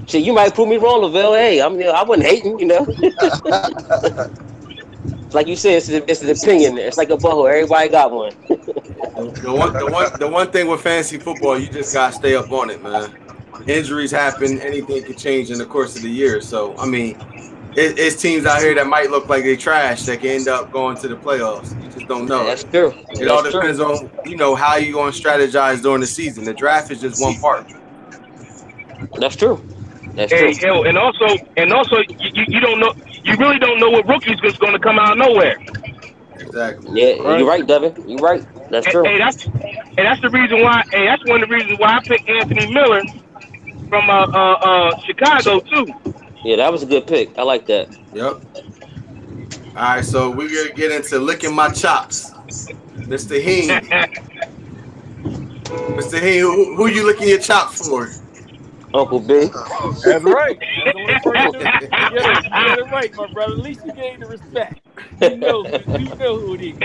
See, you might prove me wrong, Lavelle. Hey, I wasn't hating, Like you said, it's an opinion. It's like a butthole. Everybody got one. The one thing with fantasy football, you just gotta stay up on it, man. Injuries happen. Anything can change in the course of the year. So, I mean, it's teams out here that might look like they trash that can end up going to the playoffs. You just don't know. That's true. It all depends on how you going to strategize during the season. The draft is just one part. That's true. That's true. Yo, and also, you don't know. You really don't know what rookie's just going to come out of nowhere. Exactly. Yeah, right. You're right, Devin. You're right. That's true. That's the reason why. Hey, that's one of the reasons why I picked Anthony Miller from Chicago too. Yeah, that was a good pick. I like that. Yep. All right, so we're gonna get into licking my chops, Mr. Heen. Mr. Heen, who you licking your chops for? Uncle B. That's right. That's the only person you get it right, my brother. At least you gave the respect. You know who it is.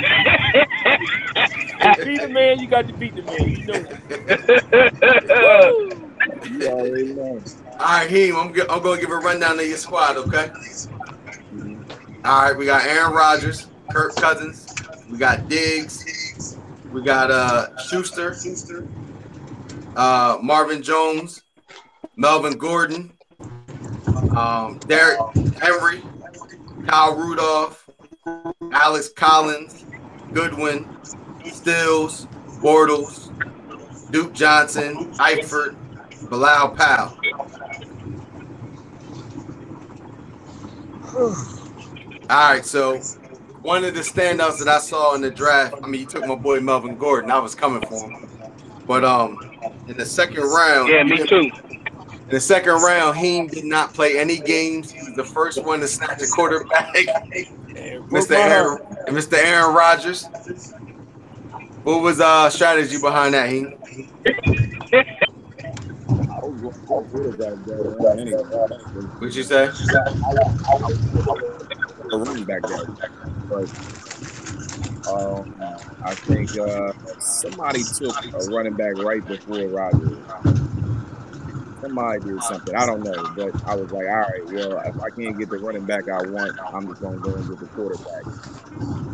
To be the man, you got to beat the man. You know that. You already know. All right, Heem, I'm going to give a rundown of your squad, okay? All right, we got Aaron Rodgers, Kirk Cousins. We got Diggs. We got Schuster, Marvin Jones, Melvin Gordon, Derrick Henry, Kyle Rudolph, Alex Collins, Goodwin, Stills, Bortles, Duke Johnson, Eifert, Bilal Powell. All right, so one of the standouts that I saw in the draft, I mean, you took my boy Melvin Gordon. I was coming for him. But in the second round, yeah, me too. In the second round, Heem did not play any games. He was the first one to snatch a quarterback. Mr. Aaron Rodgers. What was strategy behind that, Heem? I was going to get a quarterback that round anyway. What'd you say? A running back that round. But I think somebody took a running back right before Rodgers. Somebody did something. I don't know. But I was like, all right, well, if I can't get the running back I want, I'm just going to go and get the quarterback.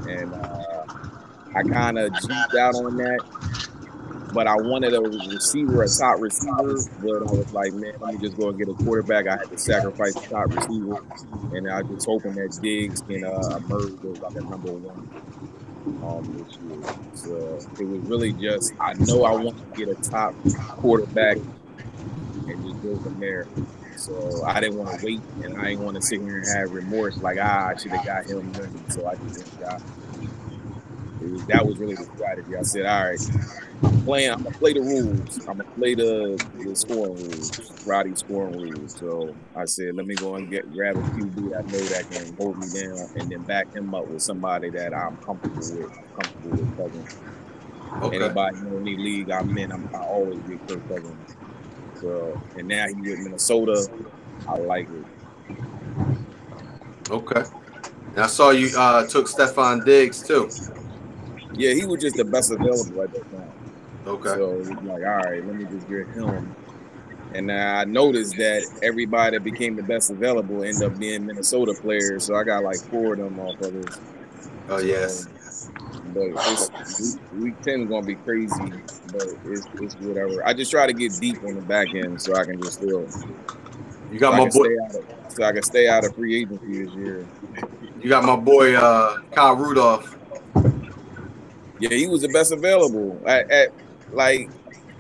And I kind of jumped out on that. But I wanted a receiver, a top receiver. But I was like, man, let me just go and get a quarterback. I had to sacrifice the top receiver. And I was just hoping that Diggs can emerge as like a number one this year. So it was really just, I know I want to get a top quarterback and just go from there. So I didn't want to wait, and I didn't want to sit here and have remorse like, I should have got him then. So I just went and got him. That was really the strategy. I said, all right, I'm gonna play the rules. I'm gonna play the scoring rules, Roddy's scoring rules. So I said, let me go and grab a QB I know that can hold me down, and then back him up with somebody that I'm comfortable with. I'm comfortable with Cousins. Okay. Anybody in any league I'm in, I always get Kirk Cousins. So, and now he with Minnesota. I like it. Okay. And I saw you took Stephon Diggs too. Yeah, he was just the best available at that time. Okay. So it was like, all right, let me just get him. And I noticed that everybody that became the best available ended up being Minnesota players. So I got like 4 of them motherfuckers. Oh, so, yes. But week 10 is gonna be crazy. But it's whatever. I just try to get deep on the back end so I can just still. You got my boy. So I can stay out of free agency this year. You got my boy Kyle Rudolph. Yeah, he was the best available. Like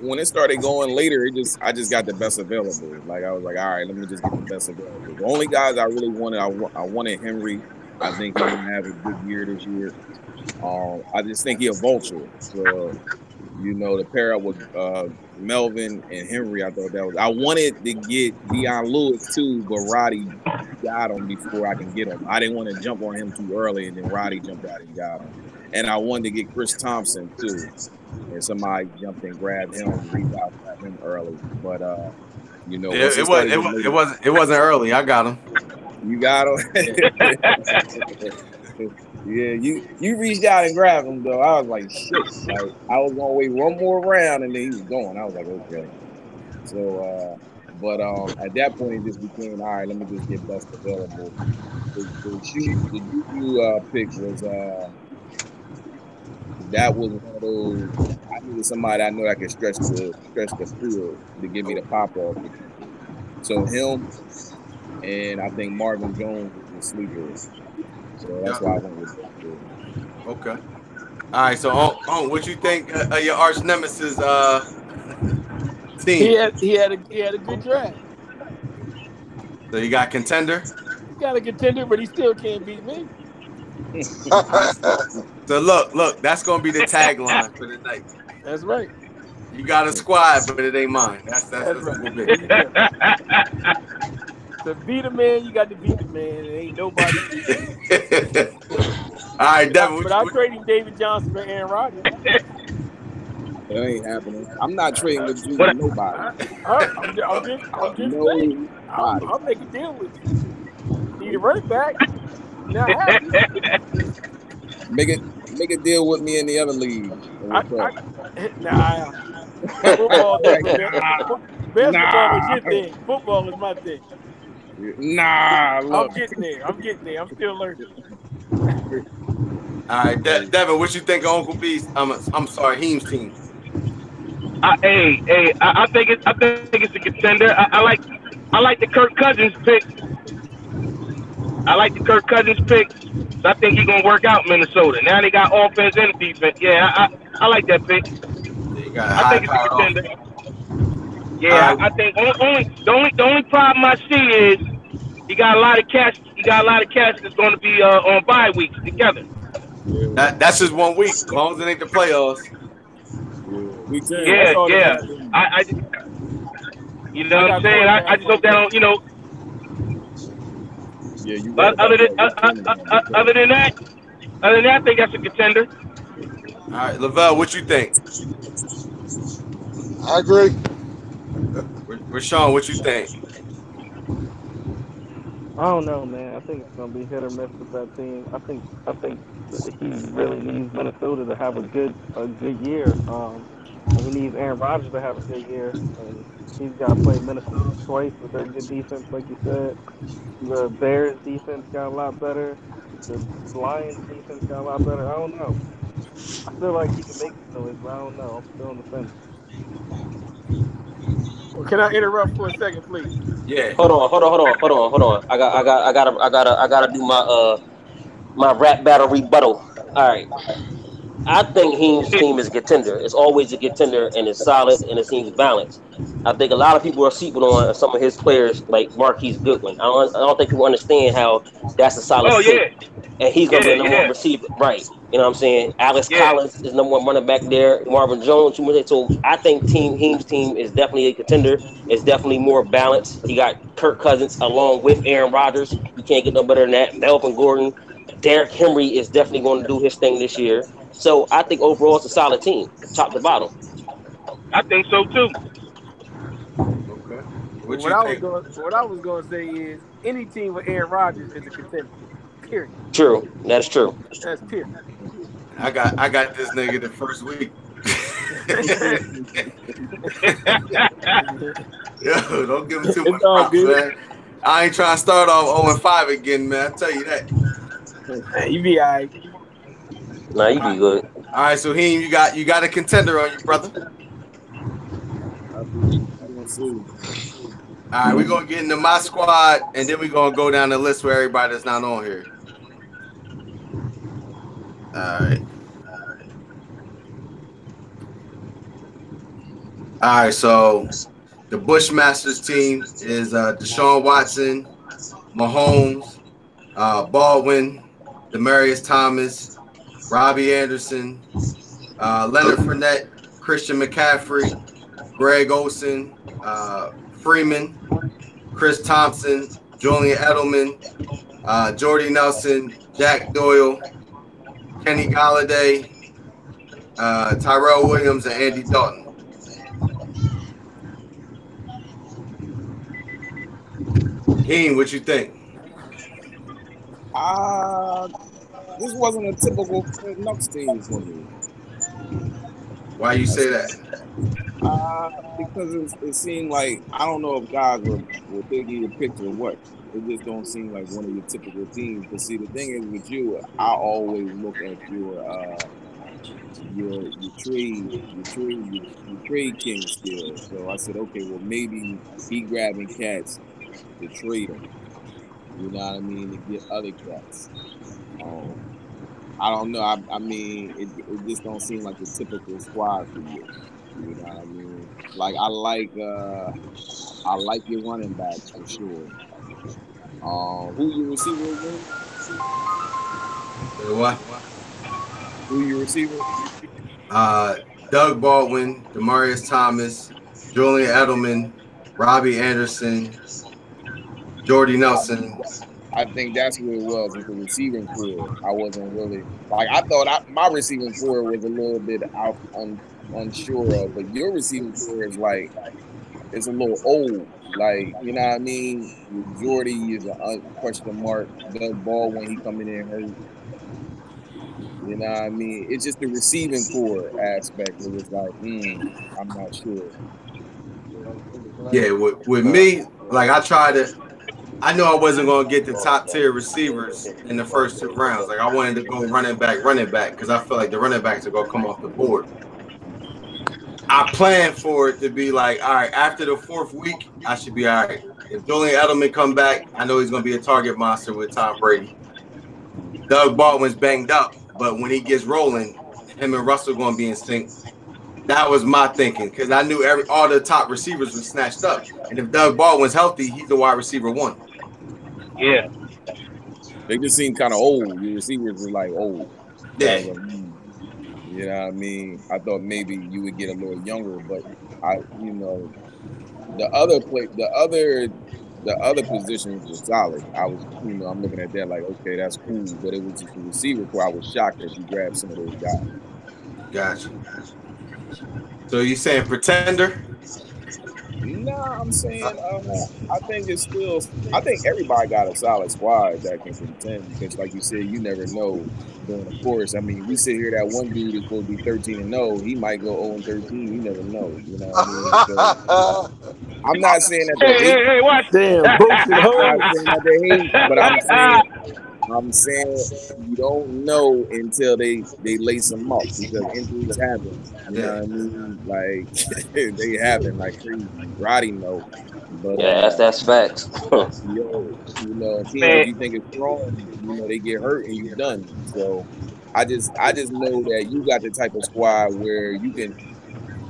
when it started going later, I just got the best available. Like I was like, all right, let me just get the best available. The only guys I really wanted, I wanted Henry. I think he's gonna have a good year this year. I just think he's a vulture. So to pair up with Melvin and Henry, I thought that was. I wanted to get Deion Lewis too, but Roddy got him before I can get him. I didn't want to jump on him too early, and then Roddy jumped out and got him. And I wanted to get Chris Thompson too, and somebody jumped and grabbed him, reached out at him early. But it wasn't early. I got him. You got him. Yeah, you reached out and grabbed him though. I was like, shit. Like I was gonna wait one more round and then he was going. I was like, okay. So, but at that point it just became all right. Let me just get best available. The Juju pick was that was one of those. I needed somebody I know that could stretch the field to give me the pop off. So him and I think Marvin Jones was the sleeper. So that's why I went with that. Okay. All right. So, what you think of your arch nemesis team? He had a good draft. So you got contender. He got a contender, but he still can't beat me. So look, that's gonna be the tagline for the night. That's right. You got a squad, but it ain't mine. That's right. To beat a man, you got to beat the man. It ain't nobody. All right, Devin. But I'm trading David Johnson for Aaron Rodgers. It ain't happening. I'm not trading with you with nobody. I'm just saying. I'll make a deal with you. Need a running back. Not happy. Make a deal with me in the other league. Nah. Football different. Basketball is your thing. Football is my thing. Nah, look. I'm getting there. I'm still learning. All right, Devin, what you think of Uncle B's? I'm sorry, Heem's team. I think it's a contender. I like the Kirk Cousins pick. So I think he's gonna work out Minnesota. Now they got offense and defense. Yeah, I like that pick. I think it's a contender. Yeah, I think the only problem I see is he got a lot of cash. That's going to be on bye weeks together. That's just 1 week. As long as it ain't the playoffs. Yeah. You know I what I'm got saying? I quarterback just for hope you, that brother. don't, you know. Yeah, you right Other about than that. Which one is going to other say? than that, I think that's a contender. All right, Lavelle, what you think? I agree. Rashawn, what you think? I don't know, man. I think it's gonna be hit or miss with that team. I think he really needs Minnesota to have a good year. And he needs Aaron Rodgers to have a good year. And he's got to play Minnesota twice with their good defense, like you said. The Bears defense got a lot better. The Lions defense got a lot better. I don't know. I feel like he can make some noise, but I don't know. I'm still on the fence. Well, can I interrupt for a second, please? Yeah. Hold on. I gotta do my rap battle rebuttal. All right. I think Heem's team is a contender. It's always a contender, and it's solid, and it seems balanced. I think a lot of people are sleeping on some of his players, like Marquise Goodwin. I don't think people understand how that's a solid Oh pick, yeah, and he's gonna be a number one yeah, receiver, right? You know what I'm saying? Alex yeah. Collins is number one running back there. Marvin Jones, so I think Team Heem's team is definitely a contender. It's definitely more balanced. He got Kirk Cousins along with Aaron Rodgers. You can't get no better than that. Melvin Gordon, Derrick Henry is definitely going to do his thing this year. So I think overall it's a solid team, top to bottom. I think so too. Okay. Well, What you think? what I was going to say is any team with Aaron Rodgers is a contender. Period. True, that's true. That's period. I got this nigga the first week. Yo, don't give him too It's much all props, good. man. I ain't trying to start off 0-5 again, man. I tell you that. Man, you be all right. Nah, you All be right, good. all right, so Heem, you got a contender on you, brother. We gonna see. All right, we're gonna get into my squad, and then we're gonna go down the list for everybody that's not on here. All right. All right, so the Bushmasters team is Deshaun Watson, Mahomes, Baldwin, Demarius Thomas, Robbie Anderson, Leonard Fournette, Christian McCaffrey, Greg Olson, Freeman, Chris Thompson, Julian Edelman, Jordy Nelson, Jack Doyle, Kenny Galladay, Tyrell Williams, and Andy Dalton. Heen, what you think? Uh, this wasn't a typical Nuts team for me. Why you say that? Because it seemed like I don't know if guys were thinking your picks or what. It just don't seem like one of your typical teams. But see, the thing is with you, I always look at your trade king still. So I said, okay, well maybe he grabbing cats to trade them. You know what I mean? To get other cats. Um, I don't know. I mean, it just don't seem like the typical squad for you. You know what I mean? Like I like your running backs for sure. Who your receiver again? What? Who your receiver? Doug Baldwin, Demarius Thomas, Julian Edelman, Robbie Anderson, Jordy Nelson. I think that's what it was with the receiving core. I wasn't really like I thought my receiving core was a little bit unsure of, but your receiving core is like it's a little old. Like you know what I mean? With Jordy is a question mark. Doug Ball when he coming in hurt. You know what I mean? It's just the receiving core aspect. It was like, I'm not sure. Yeah, with me, like I know I wasn't going to get the top tier receivers in the first 2 rounds. Like I wanted to go running back, because I feel like the running backs are going to come off the board. I planned for it to be like, all right, after the 4th week, I should be all right. If Julian Edelman come back, I know he's going to be a target monster with Tom Brady. Doug Baldwin's banged up, but when he gets rolling, him and Russell going to be in sync. That was my thinking, because I knew all the top receivers were snatched up. And if Doug Baldwin's healthy, he's the wide receiver 1. Yeah. They just seem kind of old. Your receivers are like old. So I Yeah. was like, you know what I mean? I thought maybe you would get a little younger, but I, the other positions were solid. I was, I'm looking at that like, okay, that's cool. But it was just the receiver core. I was shocked that you grabbed some of those guys. Gotcha. So you saying pretender? Nah, I'm saying I think it's still. I think everybody got a solid squad that can contend because, like you said, you never know during the course. I mean, we sit here that one dude is supposed to be 13-0. He might go 0-13. You never know. You know what I mean? So I'm not saying that they hate. Hey, watch. Damn, boats and I'm not hoes. saying that they hate, but I'm saying you don't know until they lace them up because injuries happen. You know what I mean? Like they happen like crazy. Roddy know, but Yeah, that's facts. teams that you think is strong, they get hurt and you done. So I just know that you got the type of squad where you can.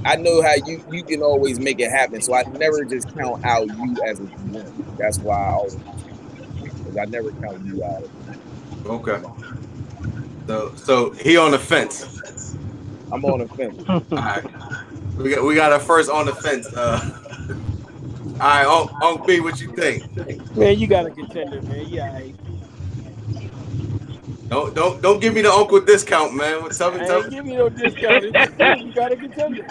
I know how you can always make it happen. So I never just count out you as a GM. That's why I always because I never count you out. Okay. So he on the fence. I'm on the fence. All right. We got a first on the fence. All right, Unc B, what you think? Man, you got a contender, man. Yeah, right. Don't give me the uncle discount, man. Tell me. I ain't give you no discount. It's the truth. You got a contender.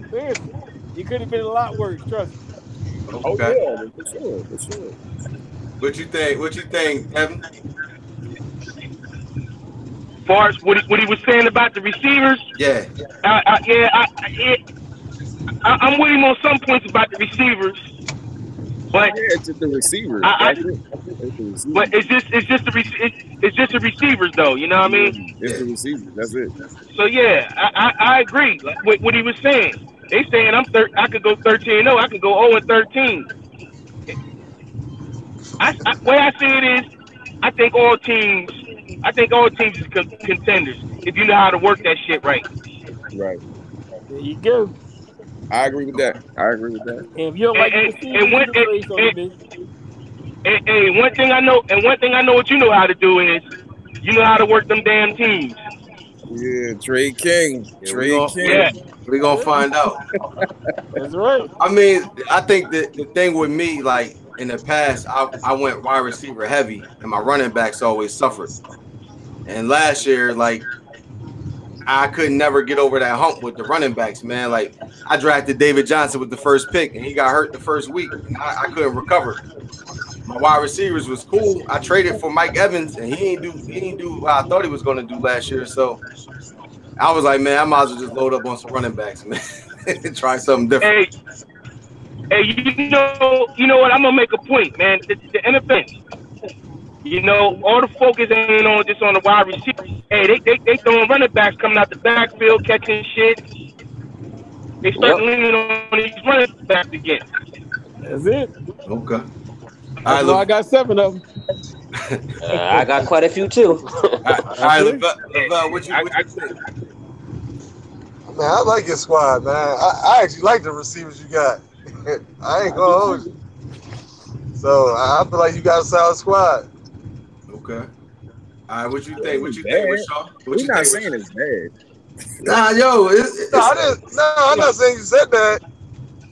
Seriously, you could have been a lot worse. Trust me. Okay. Oh yeah, for sure. What you think, Kevin? As far as what he was saying about the receivers, yeah, I'm with him on some points about the receivers, but it's just the receivers. But it's just the receivers though. You know what I mean? It's the receivers. That's it. So yeah, I agree with what he was saying. They saying I could go 13-0. I could go 0-13. Way I see it is, I think all teams is contenders if you know how to work that shit right. Right. There you go. I agree with that. And if you don't like the receivers, you can trade something. And one thing I know what you know how to do is you know how to work them damn teams. Yeah, Trey King. We're gonna find out. That's right. I mean, I think that the thing with me, like in the past, I went wide receiver heavy, and my running backs always suffered. And last year, like I could never get over that hump with the running backs, man. Like I drafted David Johnson with the first pick, and he got hurt the first week, and I couldn't recover. My wide receivers was cool. I traded for Mike Evans, and he didn't do what I thought he was going to do last year. So I was like, man, I might as well just load up on some running backs, man, and try something different. Hey, you know what? I'm gonna make a point, man. The NFL, all the focus ain't on just on the wide receivers. Hey, they throwing running backs coming out the backfield catching shit. They start leaning on these running backs again. That's it. Okay. That's why I got 7 of them. I got quite a few too. All right, Lavelle, what you think? Man, I like your squad, man. I actually like the receivers you got. I ain't gonna hold you. So I feel like you got a solid squad. Okay. All right, what you think? What you think, Rashawn? We're not saying it's bad. Nah, yo, I'm not saying you said that.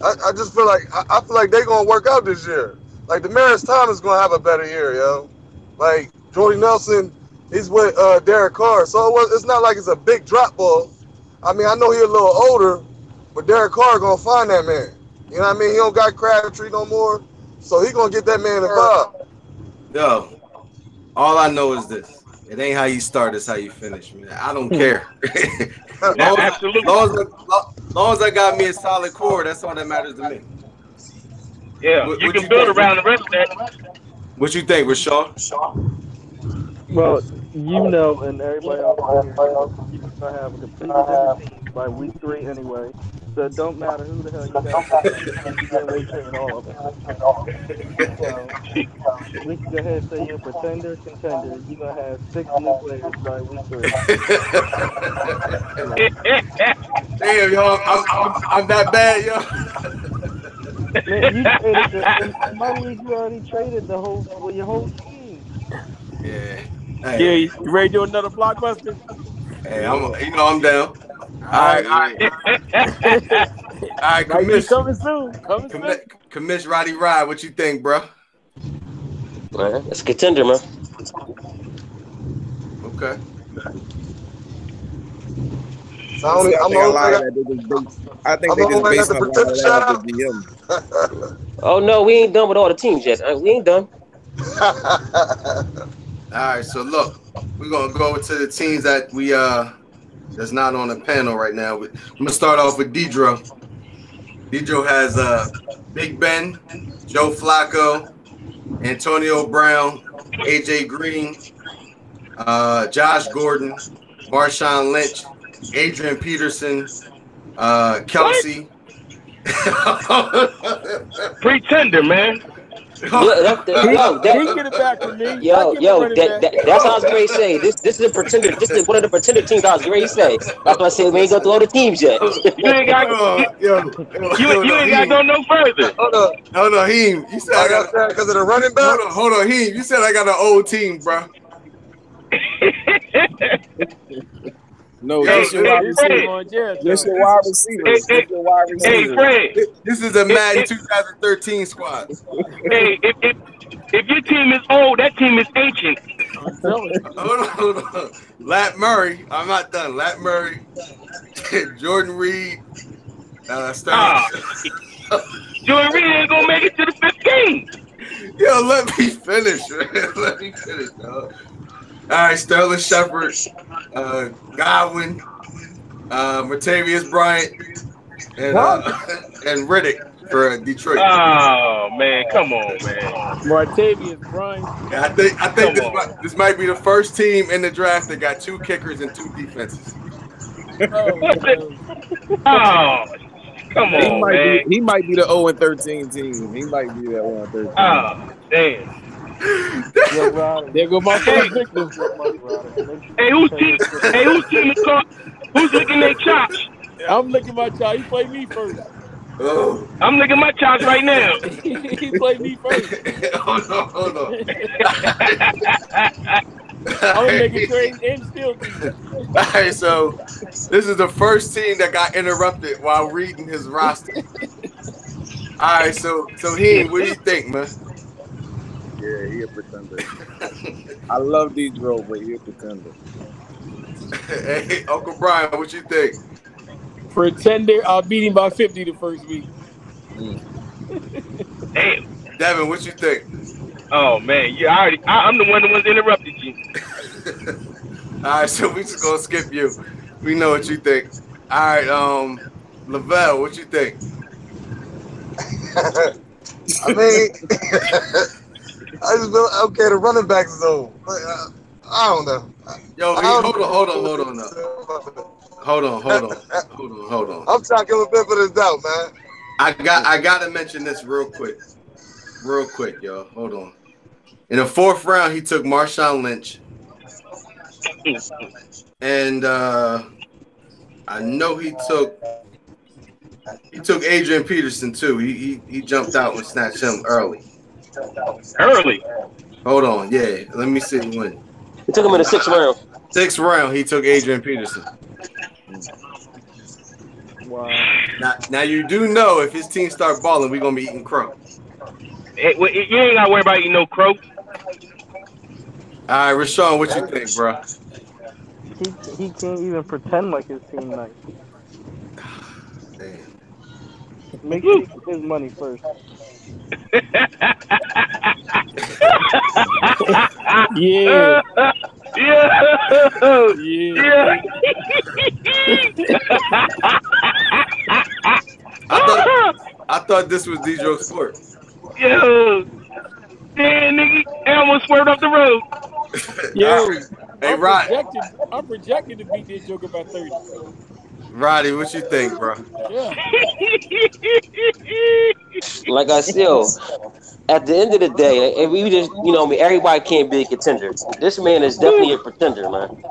I just feel like I feel like they're gonna work out this year. Like Demaryius Thomas gonna have a better year, yo. Like Jordy Nelson, he's with Derek Carr, so it's not like it's a big drop ball. I mean, I know he's a little older, but Derek Carr gonna find that man. You know what I mean? He don't got Crabtree no more, so he gonna get that man involved. Yo, all I know is this: it ain't how you start, it's how you finish, man. I don't care. Absolutely. Long as I got me a solid core, that's all that matters to me. Yeah, you can build around the rest of that. What you think, Rashawn? Well, and everybody else you're gonna have a completely different team by week 3 anyway. So it don't matter who the hell you got. You're gonna retain all of them. So we can go ahead and say you're contender. You're gonna have 6 new players by week 3. Damn, yo, I'm that bad, yo. Man, you traded in my league. You already traded your whole team. Yeah. Hey. Yeah, you ready to do another blockbuster? Hey, I'm down. All right. All right, Might be coming soon. Coming soon. Commish Roddy Ride, what you think, bro? Man, it's a contender, man. Okay. So I'm the only one that I think they just based a lot of that off the GM. Oh no, we ain't done with all the teams yet. We ain't done. All right, so look, we're gonna go to the teams that we that's not on the panel right now. I'm gonna start off with Dedro. Dedro has Big Ben, Joe Flacco, Antonio Brown, AJ Green, Josh Gordon, Marshawn Lynch, Adrian Peterson, Kelsey. Pretender, man. Yeah, he get it back from me. Yo, that's how I was going to say. This is a pretender. This is one of the pretender teams I was going to say. That's why I said we ain't go through all the teams yet. You ain't got you ain't got to go no further. Hold on, Heem. You said I got because of the running back. Hold on, Heem. You said I got an old team, bro. No, just your wide receivers. Just your wide receivers. Hey, Fred. This is a Madden 2013 squad. Hey, if your team is old, that team is ancient. Hold on. Lat Murray. I'm not done. Lat Murray. Jordan Reed. Jordan Reed ain't gonna make it to the 5th game. Yo, let me finish, man. Let me finish, dog. All right, Sterling Shepard, Godwin, Martavius Bryant, and Riddick for Detroit. Oh man, come on, man. Martavius Bryant. Yeah, I think this might be the first team in the draft that got 2 kickers and 2 defenses. Oh, come on, man. He might be the 0-13 team. He might be the 0-13. Oh, damn. There go my first victim. Hey, whose team is called? Who's licking their chops? I'm licking my chops. He played me first. Oh. I'm licking my chops right now. He played me first. Hold on. I'm making trade and still. All right, so this is the first team that got interrupted while reading his roster. All right, so Heem, what do you think, man? Yeah, he a pretender. I love Dedro, but he a pretender. Hey, Uncle Brian, what you think? Pretender, I'll beat him by 50 the first week. Damn. Devin, what you think? Oh man, I'm the one that interrupted you. All right, so we just gonna skip you. We know what you think. All right, Lavelle, what you think? I mean, I just feel okay. The running backs is old. I don't know. Yo, hold on. I'm trying to give a benefit of the doubt, man. I gotta mention this real quick, y'all. Hold on. In the 4th round, he took Marshawn Lynch, and I know he took Adrian Peterson too. He jumped out and snatched him early. Hold on, yeah. Let me see when. He took him in the 6th round. 6th round, he took Adrian Peterson. Wow. Now you do know if his team start balling, we're gonna be eating crow. Hey, you ain't gotta worry about eating no crow. All right, Rashawn, what you think, bro? He can't even pretend like his team nice. Damn. Make sure he gets his money first. Yeah. I thought this was Dedro Sport. Yo. Damn, nigga. I almost swerved off the road. Yo. Hey, Rod. I'm projected to beat this joker by 30. Roddy, what you think, bro? Yeah. Like I said, at the end of the day, if we just, everybody can't be a contender. This man is definitely a pretender, man.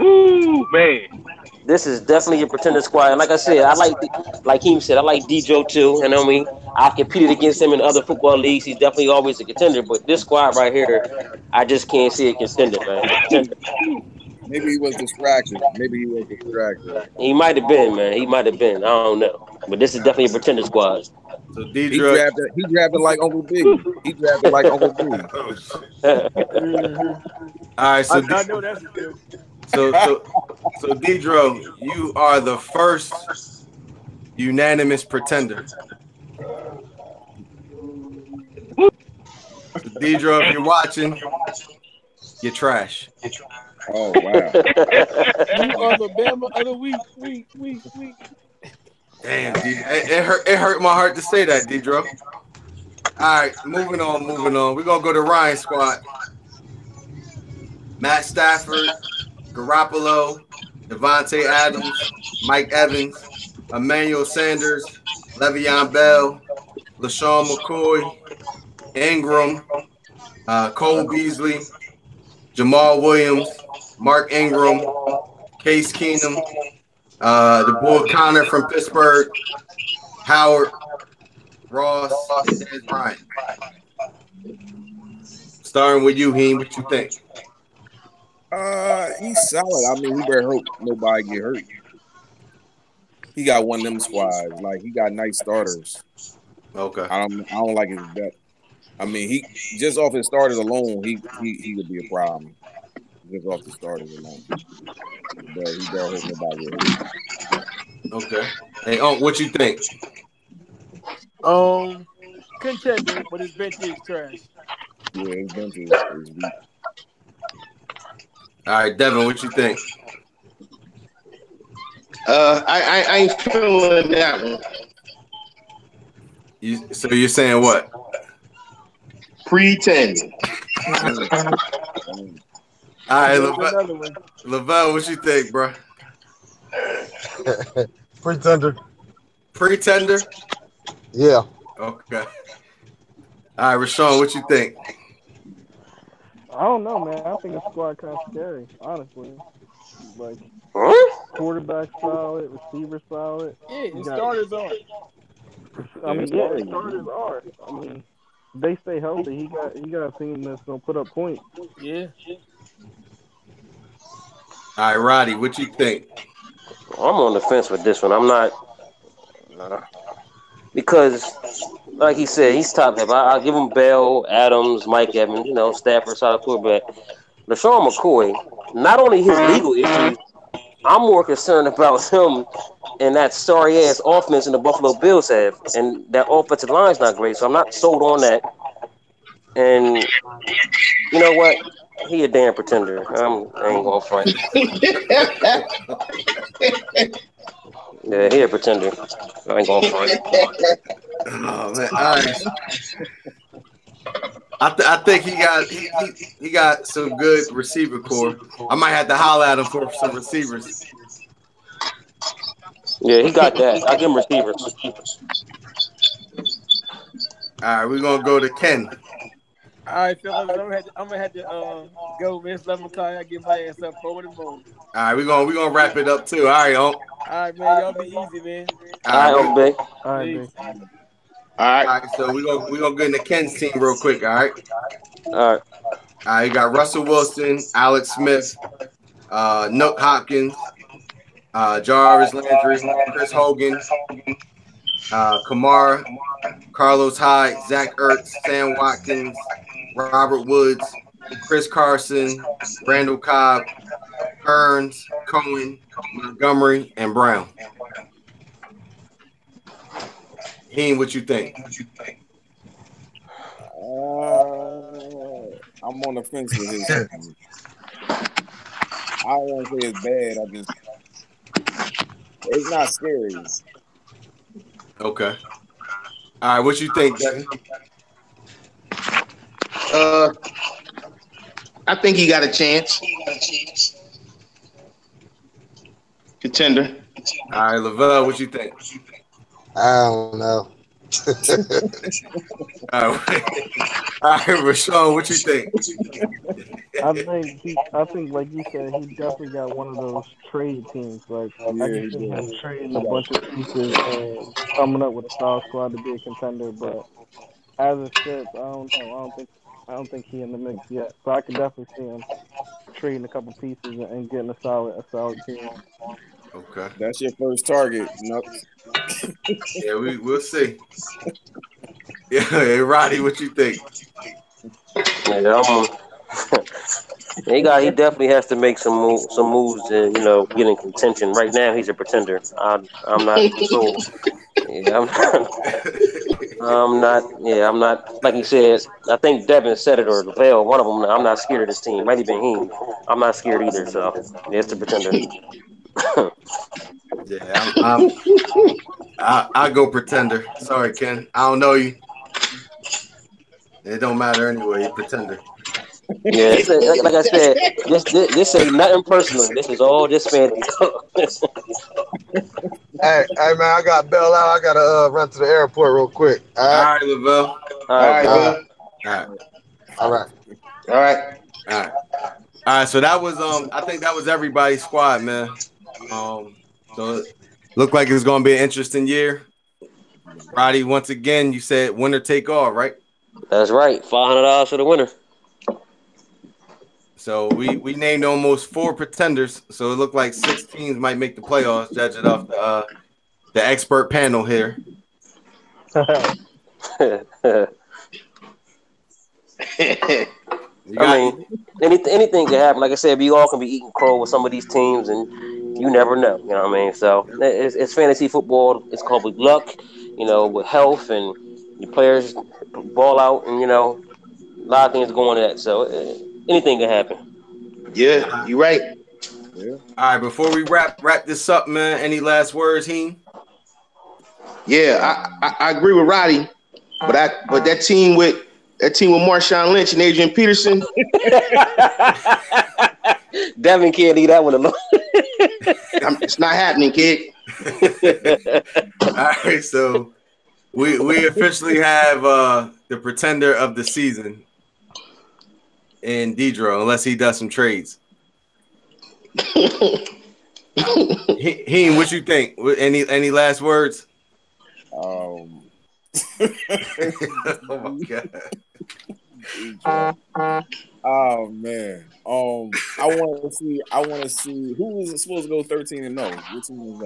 Ooh, man. This is definitely a pretender squad. And like I said, like Heem said, I like Dedro too. And I've competed against him in other football leagues. He's definitely always a contender. But this squad right here, I just can't see a contender, man. Maybe he was distracted. Maybe he was distracted. He might have been, man. He might have been. I don't know. But this is definitely a pretender squad. So He Deidre. drafted like Uncle B. He drafted like Uncle B. Oh, shit. Mhm. All right, so I know that's true. so Deidre, you are the first unanimous pretender. So Deidre, if you're watching, you're trash. Oh wow. You are the Bama of the week. Damn, it hurt my heart to say that, Deidre. All right, moving on. We're gonna go to Ryan squad. Matt Stafford, Garoppolo, Devontae Adams, Mike Evans, Emmanuel Sanders, Le'Veon Bell, LaShawn McCoy, Ingram, Cole Beasley, Jamal Williams, Mark Ingram, Case Keenum, the boy Connor from Pittsburgh, Howard, Ross, and Dez Bryant. Starting with you, Heem, what you think? He's solid. I mean, he better hope nobody get hurt. He got one of them squads. Like he got nice starters. Okay. I don't like his depth. I mean, he just off his starters alone, he would be a problem. Just off the starters alone. But he better hope nobody get hurt. Okay. Hey, what you think? Contender, but his bench is trash. Yeah, his bench is weak. All right, Devin, what you think? I ain't feeling that one. So you're saying what? Pretend. All right, Another one. Lavelle, what you think, bro? Pretender. Pretender? Yeah. Okay. All right, Rashawn, what you think? I don't know, man. I think the squad kind of scary, honestly. Like quarterback solid, receiver solid. Yeah, his starters are. Starters are. I mean, they stay healthy. He got a team that's gonna put up points. Yeah. All right, Roddy, what you think? I'm on the fence with this one. I'm not because, like he said, he's top heavy. I'll give him Bell, Adams, Mike Evans, Stafford, solid quarterback. LaShawn McCoy, not only his legal issues, I'm more concerned about him and that sorry ass offense in the Buffalo Bills have, and that offensive line's not great. So I'm not sold on that. And you know what? He a damn pretender. I ain't gonna front. Yeah, he a pretender. I ain't gonna front. Oh man, all right. I think he got some good receiver core. I might have to holler at him for some receivers. Yeah, he got that. I give him receivers. All right, we're gonna go to Ken. All right, fellas, I'm gonna have to go Vince LeMcCoy. I get my ass up forward and forward. All right, we're gonna wrap it up too. All right, All right, man, y'all be easy, man. All right, big. All right, big. All right. So we're gonna get into Ken's team real quick. All right. All right. All right, you got Russell Wilson, Alex Smith, Nook Hopkins, Jarvis Landry, Chris Hogan, Kamara, Carlos Hyde, Zach Ertz, Sam Watkins, Robert Woods, Chris Carson, Randall Cobb, Hearns, Cohen, Montgomery, and Brown. Heem, what you think? I'm on the fence with his team. I don't want to say it's bad. It's not scary. Okay. All right, what you think, Devin? I think he got a chance. Contender. All right, Lavelle, what you think? I don't know. All right, Rashawn, what you think? I think, like you said, he definitely got one of those trade teams. Like I can see him trading a bunch of pieces and coming up with a style squad to be a contender. But as it sits, I don't know. I don't think he in the mix yet. So I can definitely see him. trading a couple pieces and getting a solid team. Okay. That's your first target. No. Yeah, we'll see. Yeah, hey, Roddy, what you think? Yeah, he definitely has to make some moves to get in contention. Right now, he's a pretender. I'm not sold. Yeah, I'm not. Yeah, I'm not. Like he said, I think Devin said it or Vale, one of them. I'm not scared of this team. Might have been him. I'm not scared either. So yeah, it's the pretender. Yeah, I go pretender. Sorry, Ken. I don't know you. It don't matter anyway. You pretender. Yeah, like I said, this ain't nothing personal. This is all just fantasy talk. Hey, man, I got bail out. I gotta run to the airport real quick. All All right. right, Lavelle. All All right, right, bro. man. All right. All right. All right. All right. All right. So that was I think that was everybody's squad, man. So it looked like it's gonna be an interesting year. Roddy, once again, you said winner take all, right? That's right. $500 for the winner. So we named almost 4 pretenders. So it looked like 6 teams might make the playoffs, judging off the expert panel here. Anything can happen. Like I said, we all can be eating crow with some of these teams, and you never know. You know what I mean? So it's fantasy football. It's called with luck, with health and your players ball out, and a lot of things going on that. So anything can happen. Yeah, you're right. Yeah. All right, before we wrap this up, man, any last words, Heen? Yeah, I agree with Roddy, but that team with Marshawn Lynch and Adrian Peterson. Devin can't leave that one alone. It's not happening, kid. All right, so we officially have the pretender of the season in Dedro, unless he does some trades. Heen, what you think? Any last words? Oh my God. Oh man. I want to see who is supposed to go 13-0. Which team is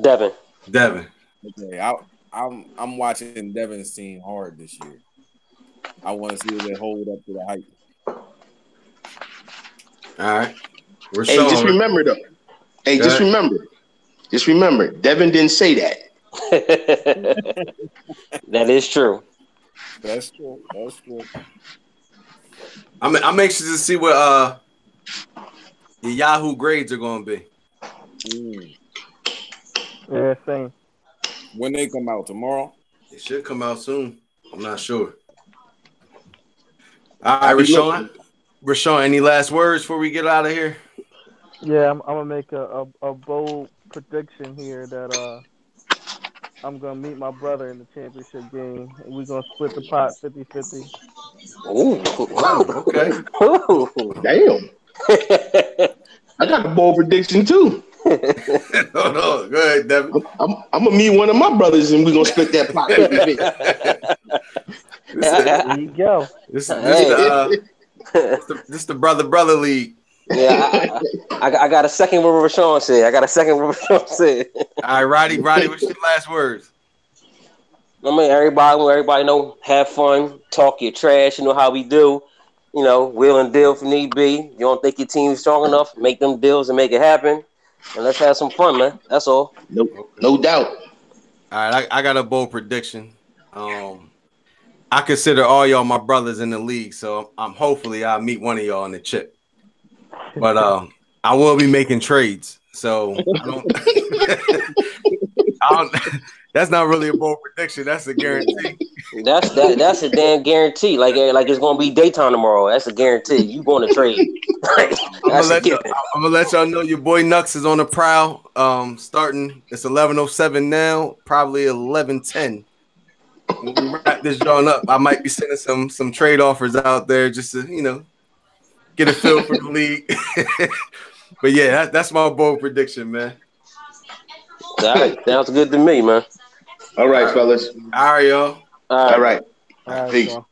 that? Devin. Okay, I'm watching Devin's team hard this year. I want to see if they hold up to the hype. All right. Hey, just remember though. Hey, just remember. Devin didn't say that. That is true. That's true. I'm anxious to see what the Yahoo grades are going to be. Yeah, same. When they come out tomorrow? It should come out soon. I'm not sure. All right, Rashawn, any last words before we get out of here? Yeah, I'm gonna make a bold prediction here that I'm gonna meet my brother in the championship game, and we're gonna split the pot 50-50. Ooh, okay. Damn. I got a bold prediction too. No, go ahead, Devin. I'm gonna meet one of my brothers, and we're gonna split that pot 50-50. There you go. This the brother league. Yeah, I got a second what Rashawn said. All right, Roddy, what's your last words? I mean, everybody know, have fun, talk your trash. You know how we do. Wheel and deal if need be. You don't think your team's strong enough, make them deals and make it happen. And let's have some fun, man. That's all. No doubt. All right, I got a bold prediction. I consider all y'all my brothers in the league, so hopefully I'll meet one of y'all in the chip. But I will be making trades, so I don't that's not really a bold prediction. That's a guarantee. That's a damn guarantee. Like it's gonna be daytime tomorrow. That's a guarantee. You going to trade? I'm gonna let y'all know your boy Nux is on the prowl. Starting it's 11:07 now, probably 11:10. When we wrap this drawing up, I might be sending some trade offers out there just to get a feel for the league. But yeah, that's my bold prediction, man. All right, sounds good to me, man. All right, fellas. All right, y'all. All right. All right, Peace. Y'all.